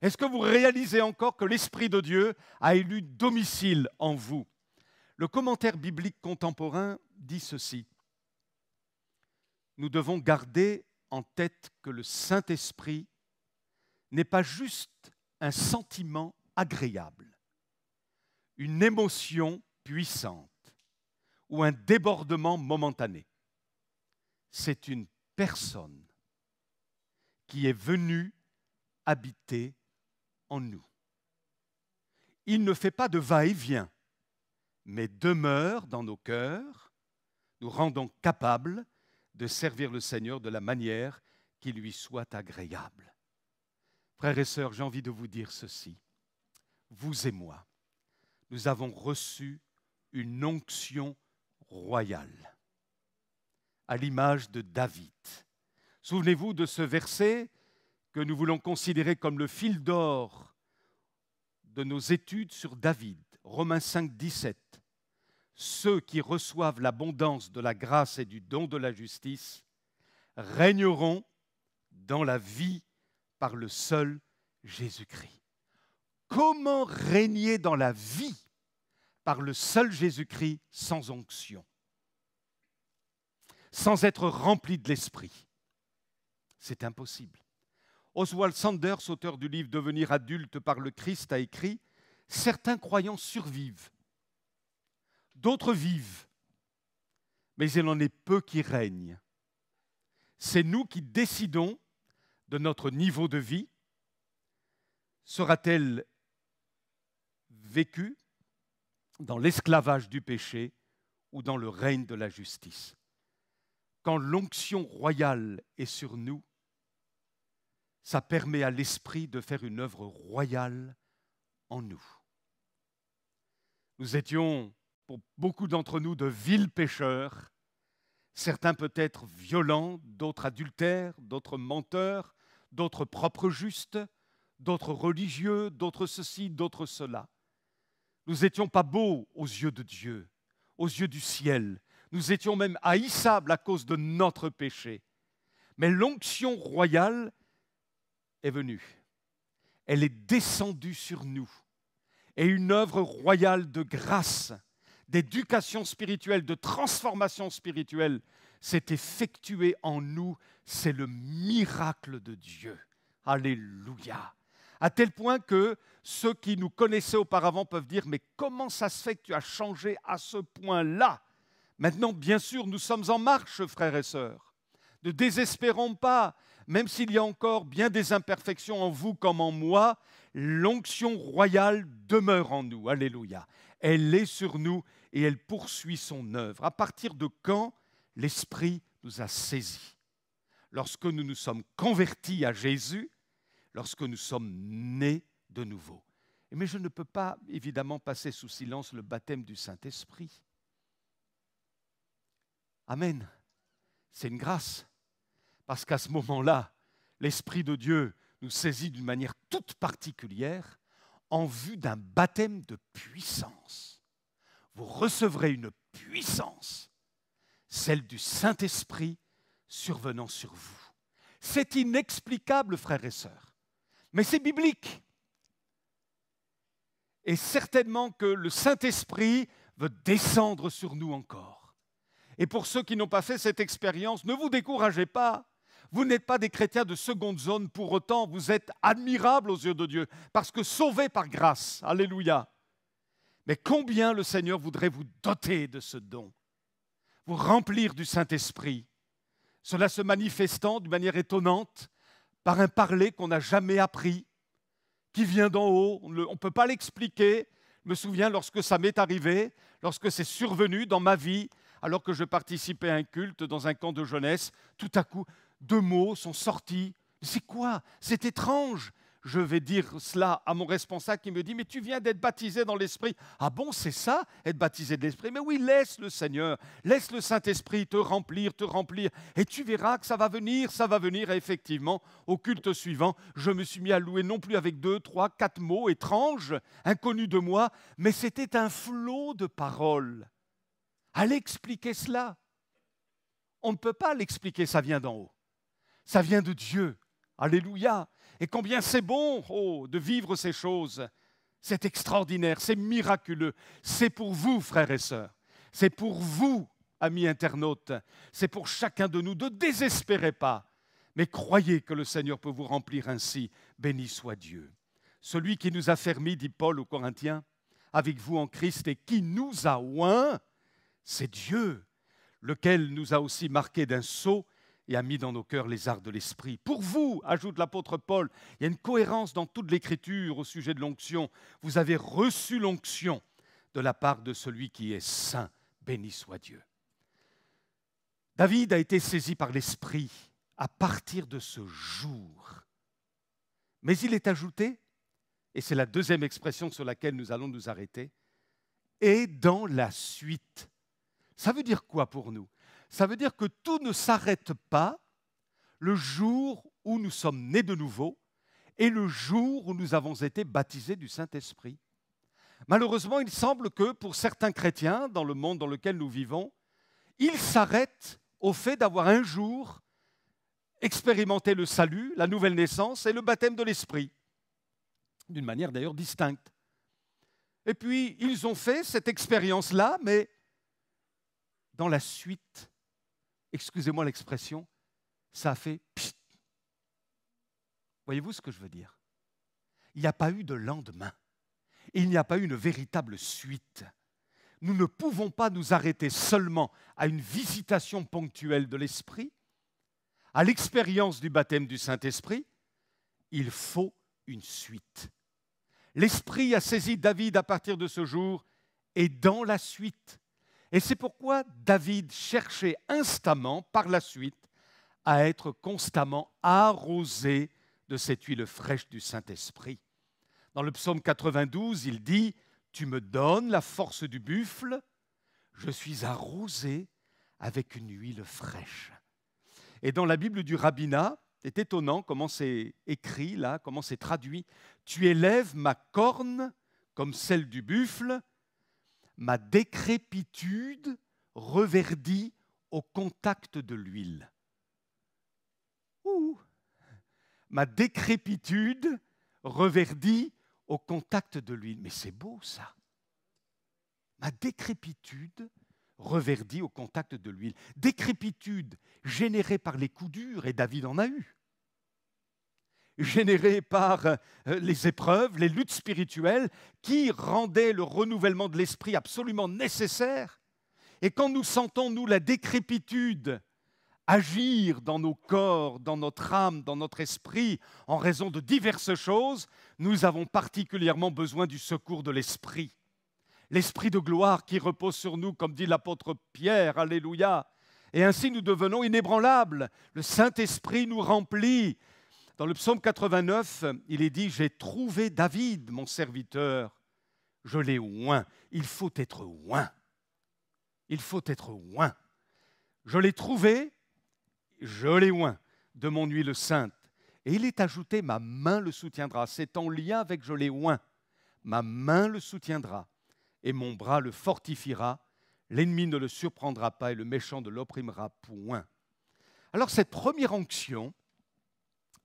Est-ce que vous réalisez encore que l'Esprit de Dieu a élu domicile en vous? Le commentaire biblique contemporain dit ceci. Nous devons garder en tête que le Saint-Esprit n'est pas juste un sentiment agréable, une émotion puissante ou un débordement momentané. C'est une personne qui est venue habiter en nous. Il ne fait pas de va-et-vient, mais demeure dans nos cœurs, nous rendant capables de servir le Seigneur de la manière qui lui soit agréable. Frères et sœurs, j'ai envie de vous dire ceci. Vous et moi, nous avons reçu une onction royale, à l'image de David. Souvenez-vous de ce verset que nous voulons considérer comme le fil d'or de nos études sur David, Romains 5, 17. Ceux qui reçoivent l'abondance de la grâce et du don de la justice régneront dans la vie par le seul Jésus-Christ. Comment régner dans la vie par le seul Jésus-Christ sans onction, sans être rempli de l'Esprit? C'est impossible. Oswald Sanders, auteur du livre « Devenir adulte par le Christ », a écrit « Certains croyants survivent, d'autres vivent, mais il en est peu qui règnent. C'est nous qui décidons de notre niveau de vie. Sera-t-elle vécue dans l'esclavage du péché ou dans le règne de la justice? Quand l'onction royale est sur nous, ça permet à l'Esprit de faire une œuvre royale en nous. Nous étions, pour beaucoup d'entre nous, de vils pécheurs, certains peut-être violents, d'autres adultères, d'autres menteurs, d'autres propres justes, d'autres religieux, d'autres ceci, d'autres cela. Nous n'étions pas beaux aux yeux de Dieu, aux yeux du ciel. Nous étions même haïssables à cause de notre péché. Mais l'onction royale est venue. Elle est descendue sur nous. Et une œuvre royale de grâce, d'éducation spirituelle, de transformation spirituelle s'est effectuée en nous. C'est le miracle de Dieu. Alléluia. À tel point que ceux qui nous connaissaient auparavant peuvent dire « Mais comment ça se fait que tu as changé à ce point-là » Maintenant, bien sûr, nous sommes en marche, frères et sœurs. Ne désespérons pas, même s'il y a encore bien des imperfections en vous comme en moi, l'onction royale demeure en nous. Alléluia. Elle est sur nous et elle poursuit son œuvre. À partir de quand l'Esprit nous a saisis? Lorsque nous nous sommes convertis à Jésus, lorsque nous sommes nés de nouveau. Mais je ne peux pas, évidemment, passer sous silence le baptême du Saint-Esprit. Amen. C'est une grâce. Parce qu'à ce moment-là, l'Esprit de Dieu nous saisit d'une manière toute particulière en vue d'un baptême de puissance. Vous recevrez une puissance, celle du Saint-Esprit survenant sur vous. C'est inexplicable, frères et sœurs, mais c'est biblique. Et certainement que le Saint-Esprit veut descendre sur nous encore. Et pour ceux qui n'ont pas fait cette expérience, ne vous découragez pas. Vous n'êtes pas des chrétiens de seconde zone pour autant. Vous êtes admirables aux yeux de Dieu parce que sauvés par grâce. Alléluia. Mais combien le Seigneur voudrait vous doter de ce don, vous remplir du Saint-Esprit, cela se manifestant d'une manière étonnante par un parler qu'on n'a jamais appris, qui vient d'en haut. On ne peut pas l'expliquer. Je me souviens lorsque ça m'est arrivé, lorsque c'est survenu dans ma vie, alors que je participais à un culte dans un camp de jeunesse, tout à coup, 2 mots sont sortis. C'est quoi? C'est étrange. Je vais dire cela à mon responsable qui me dit « Mais tu viens d'être baptisé dans l'Esprit. » Ah bon, c'est ça, être baptisé de l'Esprit? Mais oui, laisse le Seigneur, laisse le Saint-Esprit te remplir, et tu verras que ça va venir. Et effectivement, au culte suivant, je me suis mis à louer non plus avec 2, 3, 4 mots étranges, inconnus de moi, mais c'était un flot de paroles. Allez expliquer cela. On ne peut pas l'expliquer, ça vient d'en haut. Ça vient de Dieu. Alléluia. Et combien c'est bon de vivre ces choses. C'est extraordinaire, c'est miraculeux. C'est pour vous, frères et sœurs. C'est pour vous, amis internautes. C'est pour chacun de nous. Ne désespérez pas, mais croyez que le Seigneur peut vous remplir ainsi. Béni soit Dieu. Celui qui nous a fermis, dit Paul aux Corinthiens, avec vous en Christ et qui nous a oints, c'est Dieu, lequel nous a aussi marqués d'un sceau et a mis dans nos cœurs les arts de l'Esprit. Pour vous, ajoute l'apôtre Paul, il y a une cohérence dans toute l'Écriture au sujet de l'onction. Vous avez reçu l'onction de la part de celui qui est saint. Béni soit Dieu. David a été saisi par l'Esprit à partir de ce jour. Mais il est ajouté, et c'est la deuxième expression sur laquelle nous allons nous arrêter, et dans la suite. Ça veut dire quoi pour nous? Ça veut dire que tout ne s'arrête pas le jour où nous sommes nés de nouveau et le jour où nous avons été baptisés du Saint-Esprit. Malheureusement, il semble que pour certains chrétiens, dans le monde dans lequel nous vivons, ils s'arrêtent au fait d'avoir un jour expérimenté le salut, la nouvelle naissance et le baptême de l'Esprit. d'une manière d'ailleurs distincte. Et puis, ils ont fait cette expérience-là, mais dans la suite, excusez-moi l'expression, ça a fait pfft. Voyez-vous ce que je veux dire? Il n'y a pas eu de lendemain. Il n'y a pas eu une véritable suite. Nous ne pouvons pas nous arrêter seulement à une visitation ponctuelle de l'Esprit, à l'expérience du baptême du Saint-Esprit. Il faut une suite. L'Esprit a saisi David à partir de ce jour et dans la suite. Et c'est pourquoi David cherchait instamment, par la suite, à être constamment arrosé de cette huile fraîche du Saint-Esprit. Dans le psaume 92, il dit « Tu me donnes la force du buffle, je suis arrosé avec une huile fraîche. » Et dans la Bible du rabbinat, c'est étonnant comment c'est écrit là, comment c'est traduit. « Tu élèves ma corne comme celle du buffle, ma décrépitude reverdit au contact de l'huile. » Ma décrépitude reverdit au contact de l'huile. Mais c'est beau ça. Ma décrépitude reverdit au contact de l'huile. Décrépitude générée par les coups durs, et David en a eu. Générée par les épreuves, les luttes spirituelles qui rendaient le renouvellement de l'esprit absolument nécessaire. Et quand nous sentons, nous, la décrépitude agir dans nos corps, dans notre âme, dans notre esprit, en raison de diverses choses, nous avons particulièrement besoin du secours de l'Esprit. L'Esprit de gloire qui repose sur nous, comme dit l'apôtre Pierre, alléluia. Et ainsi nous devenons inébranlables. Le Saint-Esprit nous remplit. Dans le psaume 89, il est dit « J'ai trouvé David, mon serviteur, je l'ai oint. » Il faut être oint. Il faut être oint. Je l'ai trouvé, je l'ai oint de mon huile sainte. Et il est ajouté, ma main le soutiendra. C'est en lien avec je l'ai oint. Ma main le soutiendra et mon bras le fortifiera. L'ennemi ne le surprendra pas et le méchant ne l'opprimera point. Alors cette première onction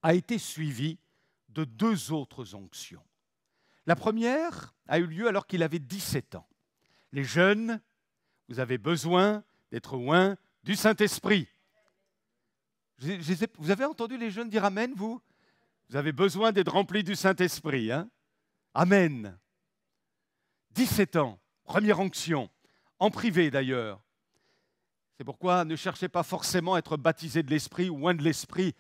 a été suivie de deux autres onctions. La première a eu lieu alors qu'il avait 17 ans. Les jeunes, vous avez besoin d'être oints du Saint-Esprit. Vous avez entendu les jeunes dire Amen, vous? Vous avez besoin d'être remplis du Saint-Esprit. Hein? Amen. 17 ans, première onction, en privé d'ailleurs. C'est pourquoi ne cherchez pas forcément à être baptisé de l'Esprit ou oint de l'Esprit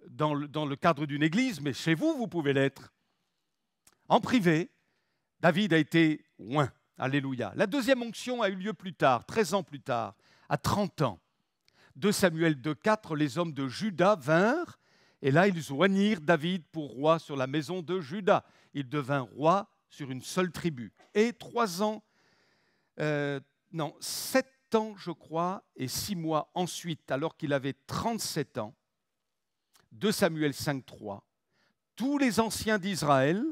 dans le cadre d'une église, mais chez vous, vous pouvez l'être. En privé, David a été oint. Alléluia. La deuxième onction a eu lieu plus tard, 13 ans plus tard, à 30 ans. 2 Samuel 2,4, les hommes de Juda vinrent, et là ils oignirent David pour roi sur la maison de Juda. Il devint roi sur une seule tribu. Et 7 ans, je crois, et 6 mois ensuite, alors qu'il avait 37 ans, 2 Samuel 5,3, tous les anciens d'Israël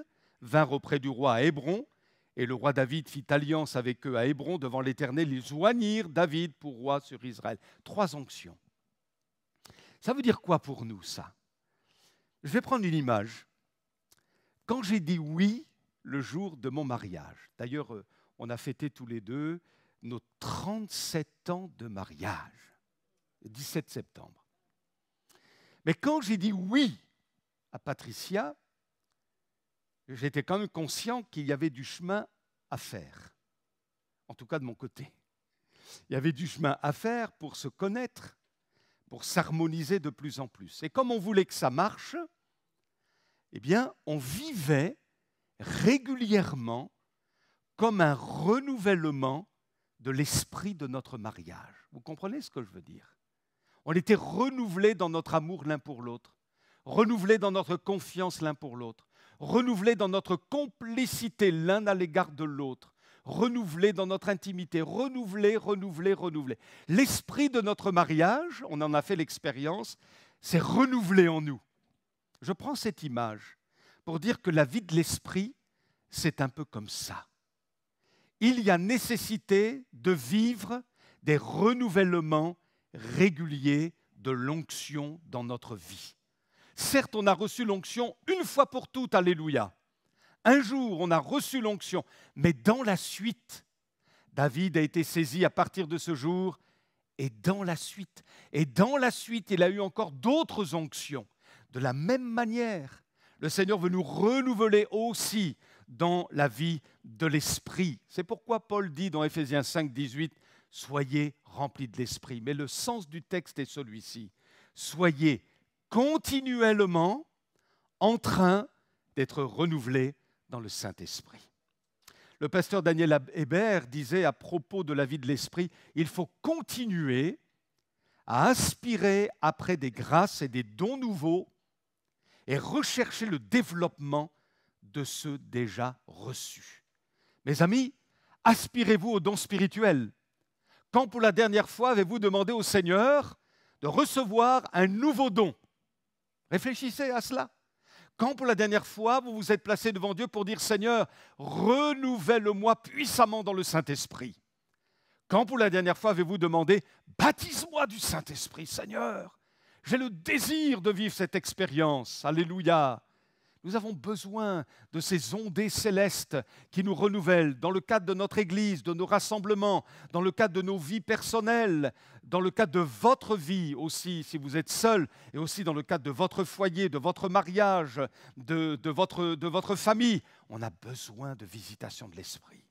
vinrent auprès du roi à Hébron, et le roi David fit alliance avec eux à Hébron devant l'Éternel. Ils oignirent David pour roi sur Israël. 3 onctions. Ça veut dire quoi pour nous, ça? Je vais prendre une image. Quand j'ai dit oui le jour de mon mariage, d'ailleurs, on a fêté tous les deux nos 37 ans de mariage, le 17 septembre. Mais quand j'ai dit oui à Patricia, j'étais quand même conscient qu'il y avait du chemin à faire, en tout cas de mon côté. Il y avait du chemin à faire pour se connaître, pour s'harmoniser de plus en plus. Et comme on voulait que ça marche, eh bien, on vivait régulièrement comme un renouvellement de l'esprit de notre mariage. Vous comprenez ce que je veux dire? On était renouvelés dans notre amour l'un pour l'autre, renouvelés dans notre confiance l'un pour l'autre, renouvelés dans notre complicité l'un à l'égard de l'autre, renouvelés dans notre intimité, renouvelés. L'esprit de notre mariage, on en a fait l'expérience, c'est renouvelé en nous. Je prends cette image pour dire que la vie de l'esprit, c'est un peu comme ça. Il y a nécessité de vivre des renouvellements réguliers de l'onction dans notre vie. Certes, on a reçu l'onction une fois pour toutes, alléluia. Un jour, on a reçu l'onction, mais dans la suite, David a été saisi à partir de ce jour, et dans la suite, il a eu encore d'autres onctions. De la même manière, le Seigneur veut nous renouveler aussi dans la vie de l'Esprit. C'est pourquoi Paul dit dans Éphésiens 5, 18, « Soyez remplis de l'Esprit ». Mais le sens du texte est celui-ci. Soyez continuellement en train d'être renouvelés dans le Saint-Esprit. Le pasteur Daniel Hébert disait à propos de la vie de l'Esprit, il faut continuer à aspirer après des grâces et des dons nouveaux et rechercher le développement de ceux déjà reçus. Mes amis, aspirez-vous aux dons spirituels. Quand pour la dernière fois avez-vous demandé au Seigneur de recevoir un nouveau don? Réfléchissez à cela. Quand pour la dernière fois vous vous êtes placé devant Dieu pour dire « Seigneur, renouvelle-moi puissamment dans le Saint-Esprit ». Quand pour la dernière fois avez-vous demandé « Baptise-moi du Saint-Esprit, Seigneur, j'ai le désir de vivre cette expérience. » Alléluia. Nous avons besoin de ces ondées célestes qui nous renouvellent dans le cadre de notre Église, de nos rassemblements, dans le cadre de nos vies personnelles, dans le cadre de votre vie aussi, si vous êtes seul, et aussi dans le cadre de votre foyer, de votre mariage, de votre famille. On a besoin de visitation de l'Esprit,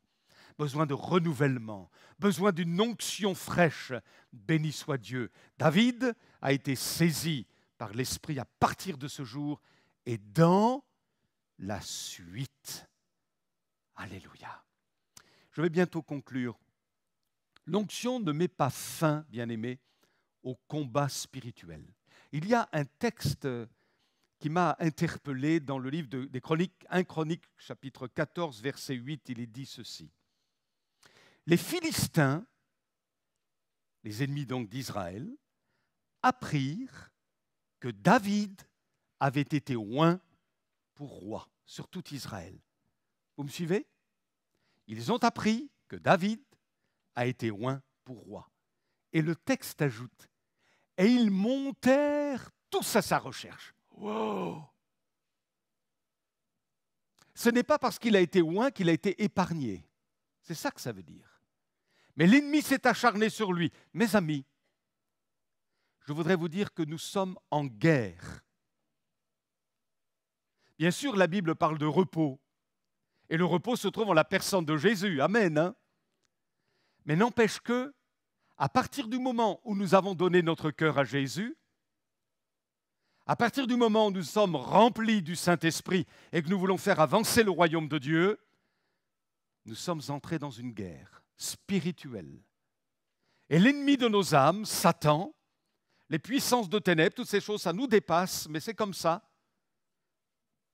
besoin de renouvellement, besoin d'une onction fraîche. Béni soit Dieu. David a été saisi par l'Esprit à partir de ce jour, et dans la suite. Alléluia. Je vais bientôt conclure. L'onction ne met pas fin, bien-aimés, au combat spirituel. Il y a un texte qui m'a interpellé dans le livre des Chroniques, 1 Chronique, chapitre 14, verset 8, il est dit ceci. Les Philistins, les ennemis donc d'Israël, apprirent que David avait été oint pour roi sur tout Israël. Vous me suivez? Ils ont appris que David a été oint pour roi. Et le texte ajoute, et ils montèrent tous à sa recherche. Wow! Ce n'est pas parce qu'il a été oint qu'il a été épargné. C'est ça que ça veut dire. Mais l'ennemi s'est acharné sur lui. Mes amis, je voudrais vous dire que nous sommes en guerre. Bien sûr, la Bible parle de repos. Et le repos se trouve en la personne de Jésus. Amen. Hein? Mais n'empêche que, à partir du moment où nous avons donné notre cœur à Jésus, à partir du moment où nous sommes remplis du Saint-Esprit et que nous voulons faire avancer le royaume de Dieu, nous sommes entrés dans une guerre spirituelle. Et l'ennemi de nos âmes, Satan, les puissances de ténèbres, toutes ces choses, ça nous dépasse, mais c'est comme ça,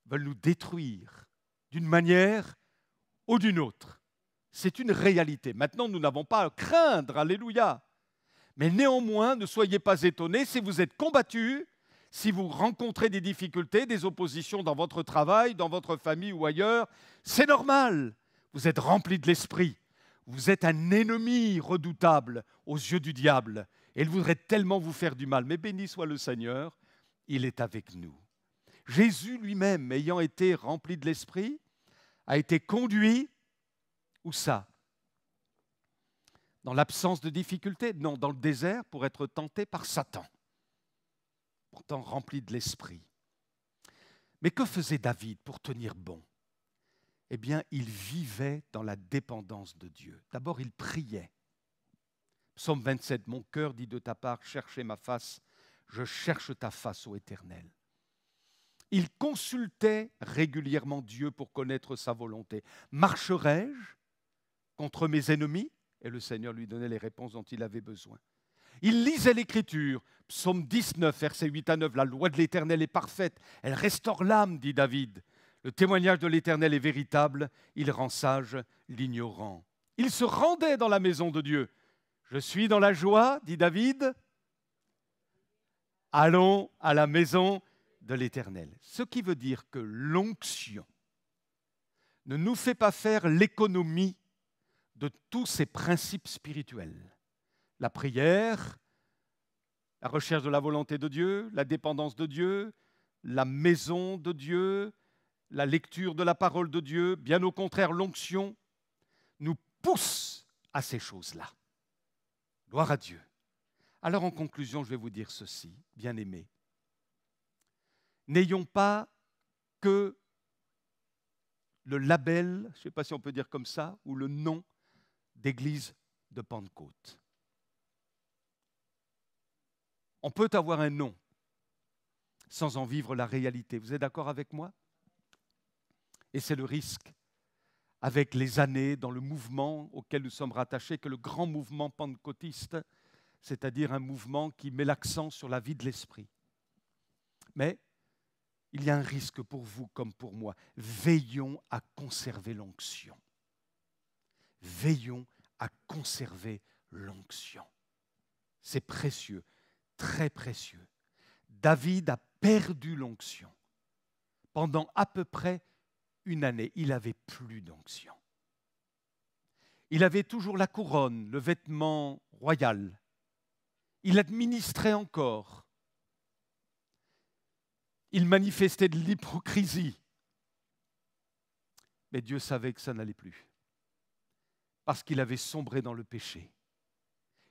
veulent nous détruire d'une manière ou d'une autre. C'est une réalité. Maintenant, nous n'avons pas à craindre, alléluia. Mais néanmoins, ne soyez pas étonnés si vous êtes combattus, si vous rencontrez des difficultés, des oppositions dans votre travail, dans votre famille ou ailleurs. C'est normal. Vous êtes remplis de l'esprit. Vous êtes un ennemi redoutable aux yeux du diable. Et il voudrait tellement vous faire du mal. Mais béni soit le Seigneur, il est avec nous. Jésus lui-même, ayant été rempli de l'Esprit, a été conduit, où ça? Dans l'absence de difficultés? Non, dans le désert pour être tenté par Satan. Pourtant rempli de l'Esprit. Mais que faisait David pour tenir bon? Eh bien, il vivait dans la dépendance de Dieu. D'abord, il priait. Psaume 27, « Mon cœur dit de ta part, cherchez ma face, je cherche ta face, ô Éternel. » Il consultait régulièrement Dieu pour connaître sa volonté. Marcherai-je contre mes ennemis? Et le Seigneur lui donnait les réponses dont il avait besoin. Il lisait l'Écriture. Psaume 19, versets 8 à 9. La loi de l'Éternel est parfaite. Elle restaure l'âme, dit David. Le témoignage de l'Éternel est véritable. Il rend sage l'ignorant. Il se rendait dans la maison de Dieu. Je suis dans la joie, dit David. Allons à la maison de l'Éternel. Ce qui veut dire que l'onction ne nous fait pas faire l'économie de tous ces principes spirituels. La prière, la recherche de la volonté de Dieu, la dépendance de Dieu, la maison de Dieu, la lecture de la parole de Dieu. Bien au contraire, l'onction nous pousse à ces choses-là. Gloire à Dieu. Alors en conclusion, je vais vous dire ceci, bien-aimés. N'ayons pas que le label, je ne sais pas si on peut dire comme ça, ou le nom d'église de Pentecôte. On peut avoir un nom sans en vivre la réalité. Vous êtes d'accord avec moi? Et c'est le risque avec les années dans le mouvement auquel nous sommes rattachés, que le grand mouvement pentecôtiste, c'est-à-dire un mouvement qui met l'accent sur la vie de l'esprit. Mais il y a un risque pour vous comme pour moi. Veillons à conserver l'onction. Veillons à conserver l'onction. C'est précieux, très précieux. David a perdu l'onction. Pendant à peu près une année, il n'avait plus d'onction. Il avait toujours la couronne, le vêtement royal. Il administrait encore. Il manifestait de l'hypocrisie. Mais Dieu savait que ça n'allait plus. Parce qu'il avait sombré dans le péché.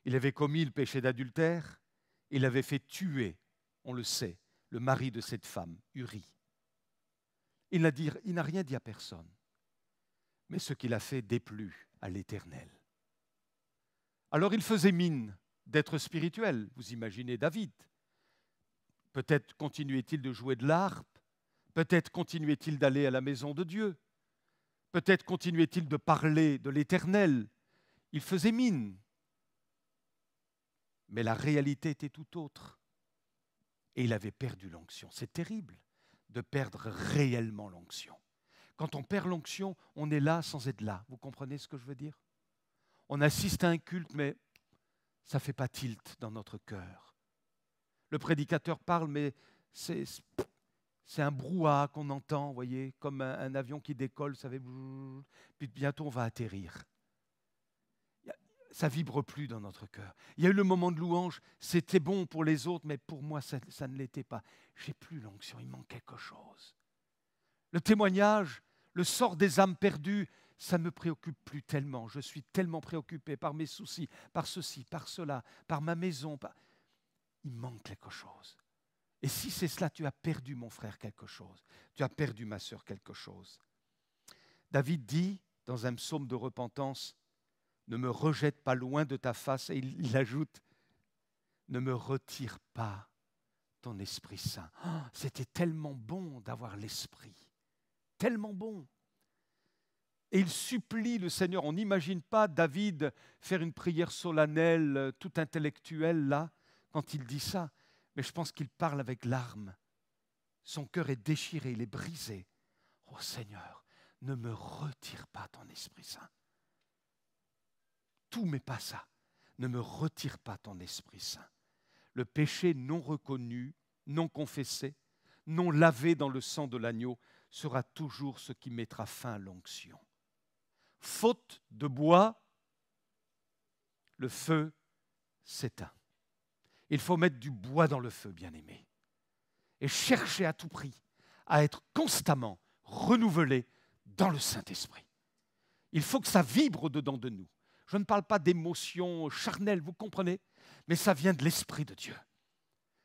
Il avait commis le péché d'adultère. Il avait fait tuer, on le sait, le mari de cette femme, Uri. Il n'a rien dit à personne. Mais ce qu'il a fait déplut à l'Éternel. Alors il faisait mine d'être spirituel. Vous imaginez David. Peut-être continuait-il de jouer de l'harpe, peut-être continuait-il d'aller à la maison de Dieu, peut-être continuait-il de parler de l'Éternel. Il faisait mine. Mais la réalité était tout autre. Et il avait perdu l'onction. C'est terrible de perdre réellement l'onction. Quand on perd l'onction, on est là sans être là. Vous comprenez ce que je veux dire? On assiste à un culte, mais ça ne fait pas tilt dans notre cœur. Le prédicateur parle, mais c'est un brouhaha qu'on entend, vous voyez, comme un avion qui décolle, ça fait... Puis bientôt on va atterrir. Ça ne vibre plus dans notre cœur. Il y a eu le moment de louange, c'était bon pour les autres, mais pour moi, ça ne l'était pas. J'ai plus l'onction, il manque quelque chose. Le témoignage, le sort des âmes perdues, ça ne me préoccupe plus tellement. Je suis tellement préoccupé par mes soucis, par ceci, par cela, par ma maison. Il manque quelque chose. Et si c'est cela, tu as perdu, mon frère, quelque chose. Tu as perdu, ma sœur, quelque chose. David dit, dans un psaume de repentance, « Ne me rejette pas loin de ta face », et il ajoute, « Ne me retire pas ton Esprit Saint. Oh, » C'était tellement bon d'avoir l'Esprit. Tellement bon. Et il supplie le Seigneur. On n'imagine pas David faire une prière solennelle, tout intellectuelle, là, quand il dit ça, mais je pense qu'il parle avec larmes. Son cœur est déchiré, il est brisé. Oh Seigneur, ne me retire pas ton Esprit Saint. Tout, mais pas ça. Ne me retire pas ton Esprit Saint. Le péché non reconnu, non confessé, non lavé dans le sang de l'agneau sera toujours ce qui mettra fin à l'onction. Faute de bois, le feu s'éteint. Il faut mettre du bois dans le feu, bien-aimé, et chercher à tout prix à être constamment renouvelé dans le Saint-Esprit. Il faut que ça vibre au-dedans de nous. Je ne parle pas d'émotions charnelles, vous comprenez, mais ça vient de l'Esprit de Dieu.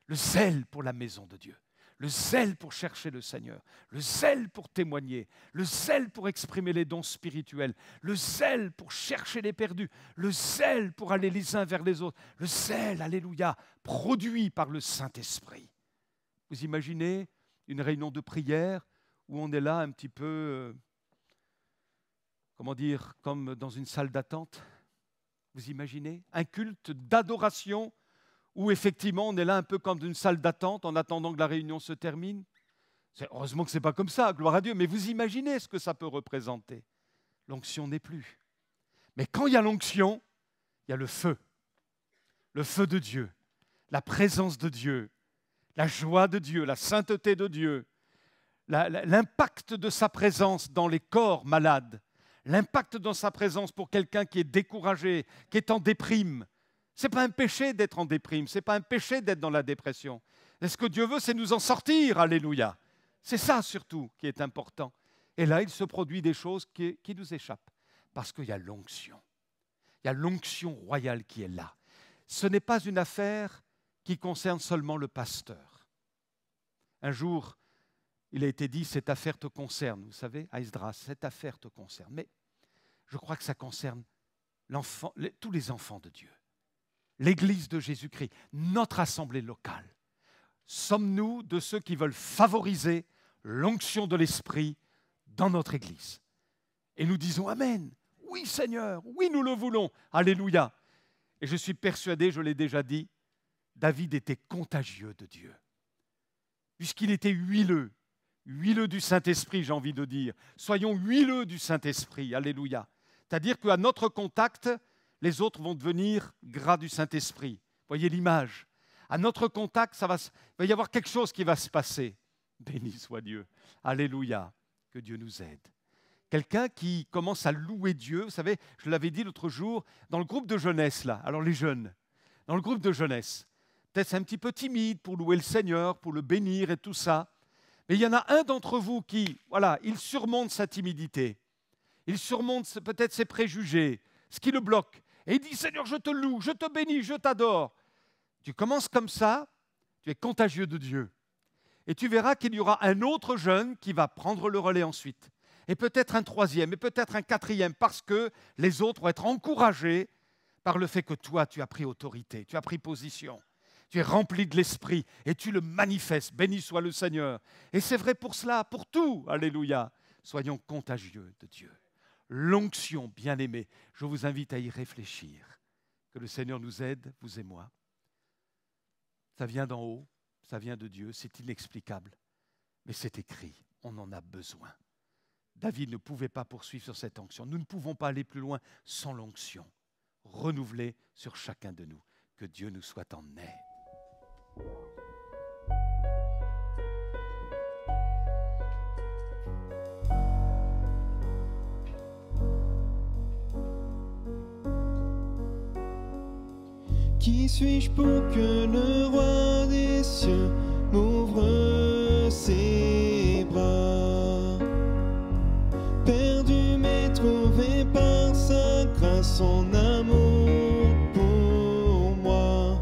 Le zèle pour la maison de Dieu, le zèle pour chercher le Seigneur, le zèle pour témoigner, le zèle pour exprimer les dons spirituels, le zèle pour chercher les perdus, le zèle pour aller les uns vers les autres, le zèle, alléluia, produit par le Saint-Esprit. Vous imaginez une réunion de prière où on est là un petit peu, comment dire, comme dans une salle d'attente? Vous imaginez un culte d'adoration où effectivement on est là un peu comme dans une salle d'attente en attendant que la réunion se termine. Heureusement que ce n'est pas comme ça, gloire à Dieu, mais vous imaginez ce que ça peut représenter. L'onction n'est plus. Mais quand il y a l'onction, il y a le feu de Dieu, la présence de Dieu, la joie de Dieu, la sainteté de Dieu, l'impact de sa présence dans les corps malades, l'impact de sa présence pour quelqu'un qui est découragé, qui est en déprime. Ce n'est pas un péché d'être en déprime, ce n'est pas un péché d'être dans la dépression. Et ce que Dieu veut, c'est nous en sortir, alléluia. C'est ça surtout qui est important. Et là, il se produit des choses qui nous échappent. Parce qu'il y a l'onction. Il y a l'onction royale qui est là. Ce n'est pas une affaire qui concerne seulement le pasteur. Un jour, il a été dit, cette affaire te concerne. Vous savez, à Esdras, cette affaire te concerne. Mais je crois que ça concerne tous les enfants de Dieu. L'Église de Jésus-Christ, notre assemblée locale. Sommes-nous de ceux qui veulent favoriser l'onction de l'Esprit dans notre Église? Et nous disons Amen. Oui Seigneur, oui nous le voulons. Alléluia. Et je suis persuadé, je l'ai déjà dit, David était contagieux de Dieu. Puisqu'il était huileux du Saint-Esprit, j'ai envie de dire. Soyons huileux du Saint-Esprit, alléluia. C'est-à-dire qu'à notre contact, les autres vont devenir gras du Saint-Esprit. Voyez l'image. À notre contact, il va y avoir quelque chose qui va se passer. Béni soit Dieu. Alléluia. Que Dieu nous aide. Quelqu'un qui commence à louer Dieu, vous savez, je l'avais dit l'autre jour, dans le groupe de jeunesse, là, alors les jeunes, dans le groupe de jeunesse, peut-être c'est un petit peu timide pour louer le Seigneur, pour le bénir et tout ça, mais il y en a un d'entre vous qui, voilà, il surmonte sa timidité, il surmonte peut-être ses préjugés, ce qui le bloque, et il dit, Seigneur, je te loue, je te bénis, je t'adore. Tu commences comme ça, tu es contagieux de Dieu. Et tu verras qu'il y aura un autre jeune qui va prendre le relais ensuite. Et peut-être un troisième, et peut-être un quatrième, parce que les autres vont être encouragés par le fait que toi, tu as pris autorité, tu as pris position, tu es rempli de l'Esprit, et tu le manifestes. Béni soit le Seigneur. Et c'est vrai pour cela, pour tout. Alléluia. Soyons contagieux de Dieu. L'onction, bien-aimée, je vous invite à y réfléchir. Que le Seigneur nous aide, vous et moi. Ça vient d'en haut, ça vient de Dieu, c'est inexplicable. Mais c'est écrit, on en a besoin. David ne pouvait pas poursuivre sur cette onction. Nous ne pouvons pas aller plus loin sans l'onction renouvelée sur chacun de nous. Que Dieu nous soit en aide. Qui suis-je pour que le roi des cieux m'ouvre ses bras? Perdu mais trouvé par sa grâce, son amour pour moi.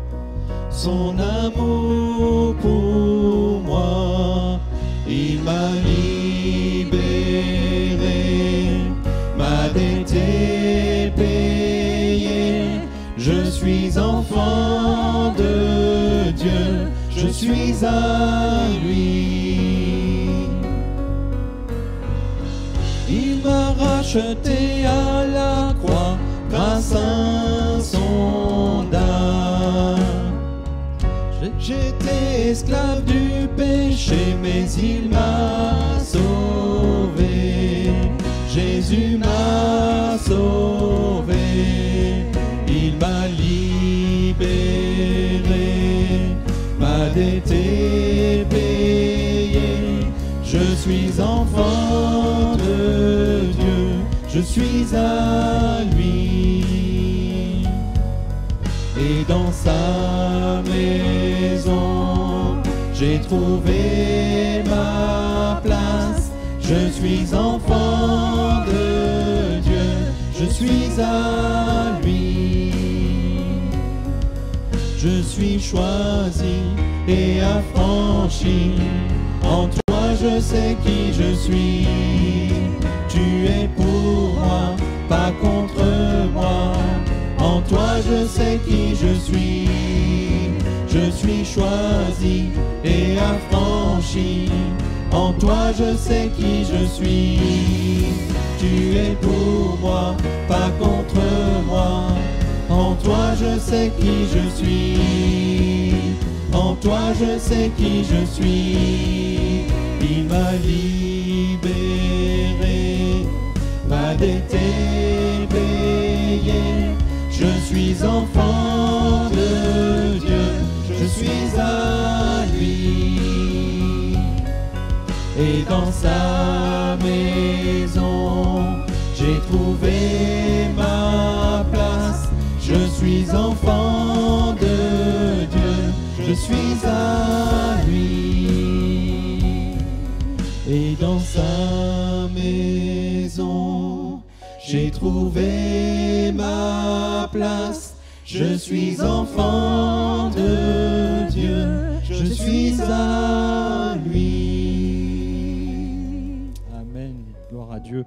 Son amour pour moi, il m'a libéré, ma dette est payée. Je suis enfant de Dieu, je suis à lui. Il m'a racheté à la croix grâce à son dard. J'étais esclave du péché, mais il m'a sauvé. Jésus m'a sauvé. Il m'a libéré, ma dette est payée. Je suis enfant de Dieu, je suis à lui. Et dans sa maison, j'ai trouvé ma place. Je suis enfant de Dieu, je suis à lui. Je suis choisi et affranchi. En toi je sais qui je suis. Tu es pour moi, pas contre moi. En toi je sais qui je suis. Je suis choisi et affranchi. En toi je sais qui je suis. Tu es pour moi, pas contre moi. En toi je sais qui je suis. En toi je sais qui je suis. Il m'a libéré, ma dette est payée. Je suis enfant de Dieu, je suis à lui. Et dans sa maison, j'ai trouvé ma place. Je suis enfant de Dieu, je suis à lui. trouvé ma place. Je suis enfant de Dieu, je suis à lui. Amen. Gloire à Dieu.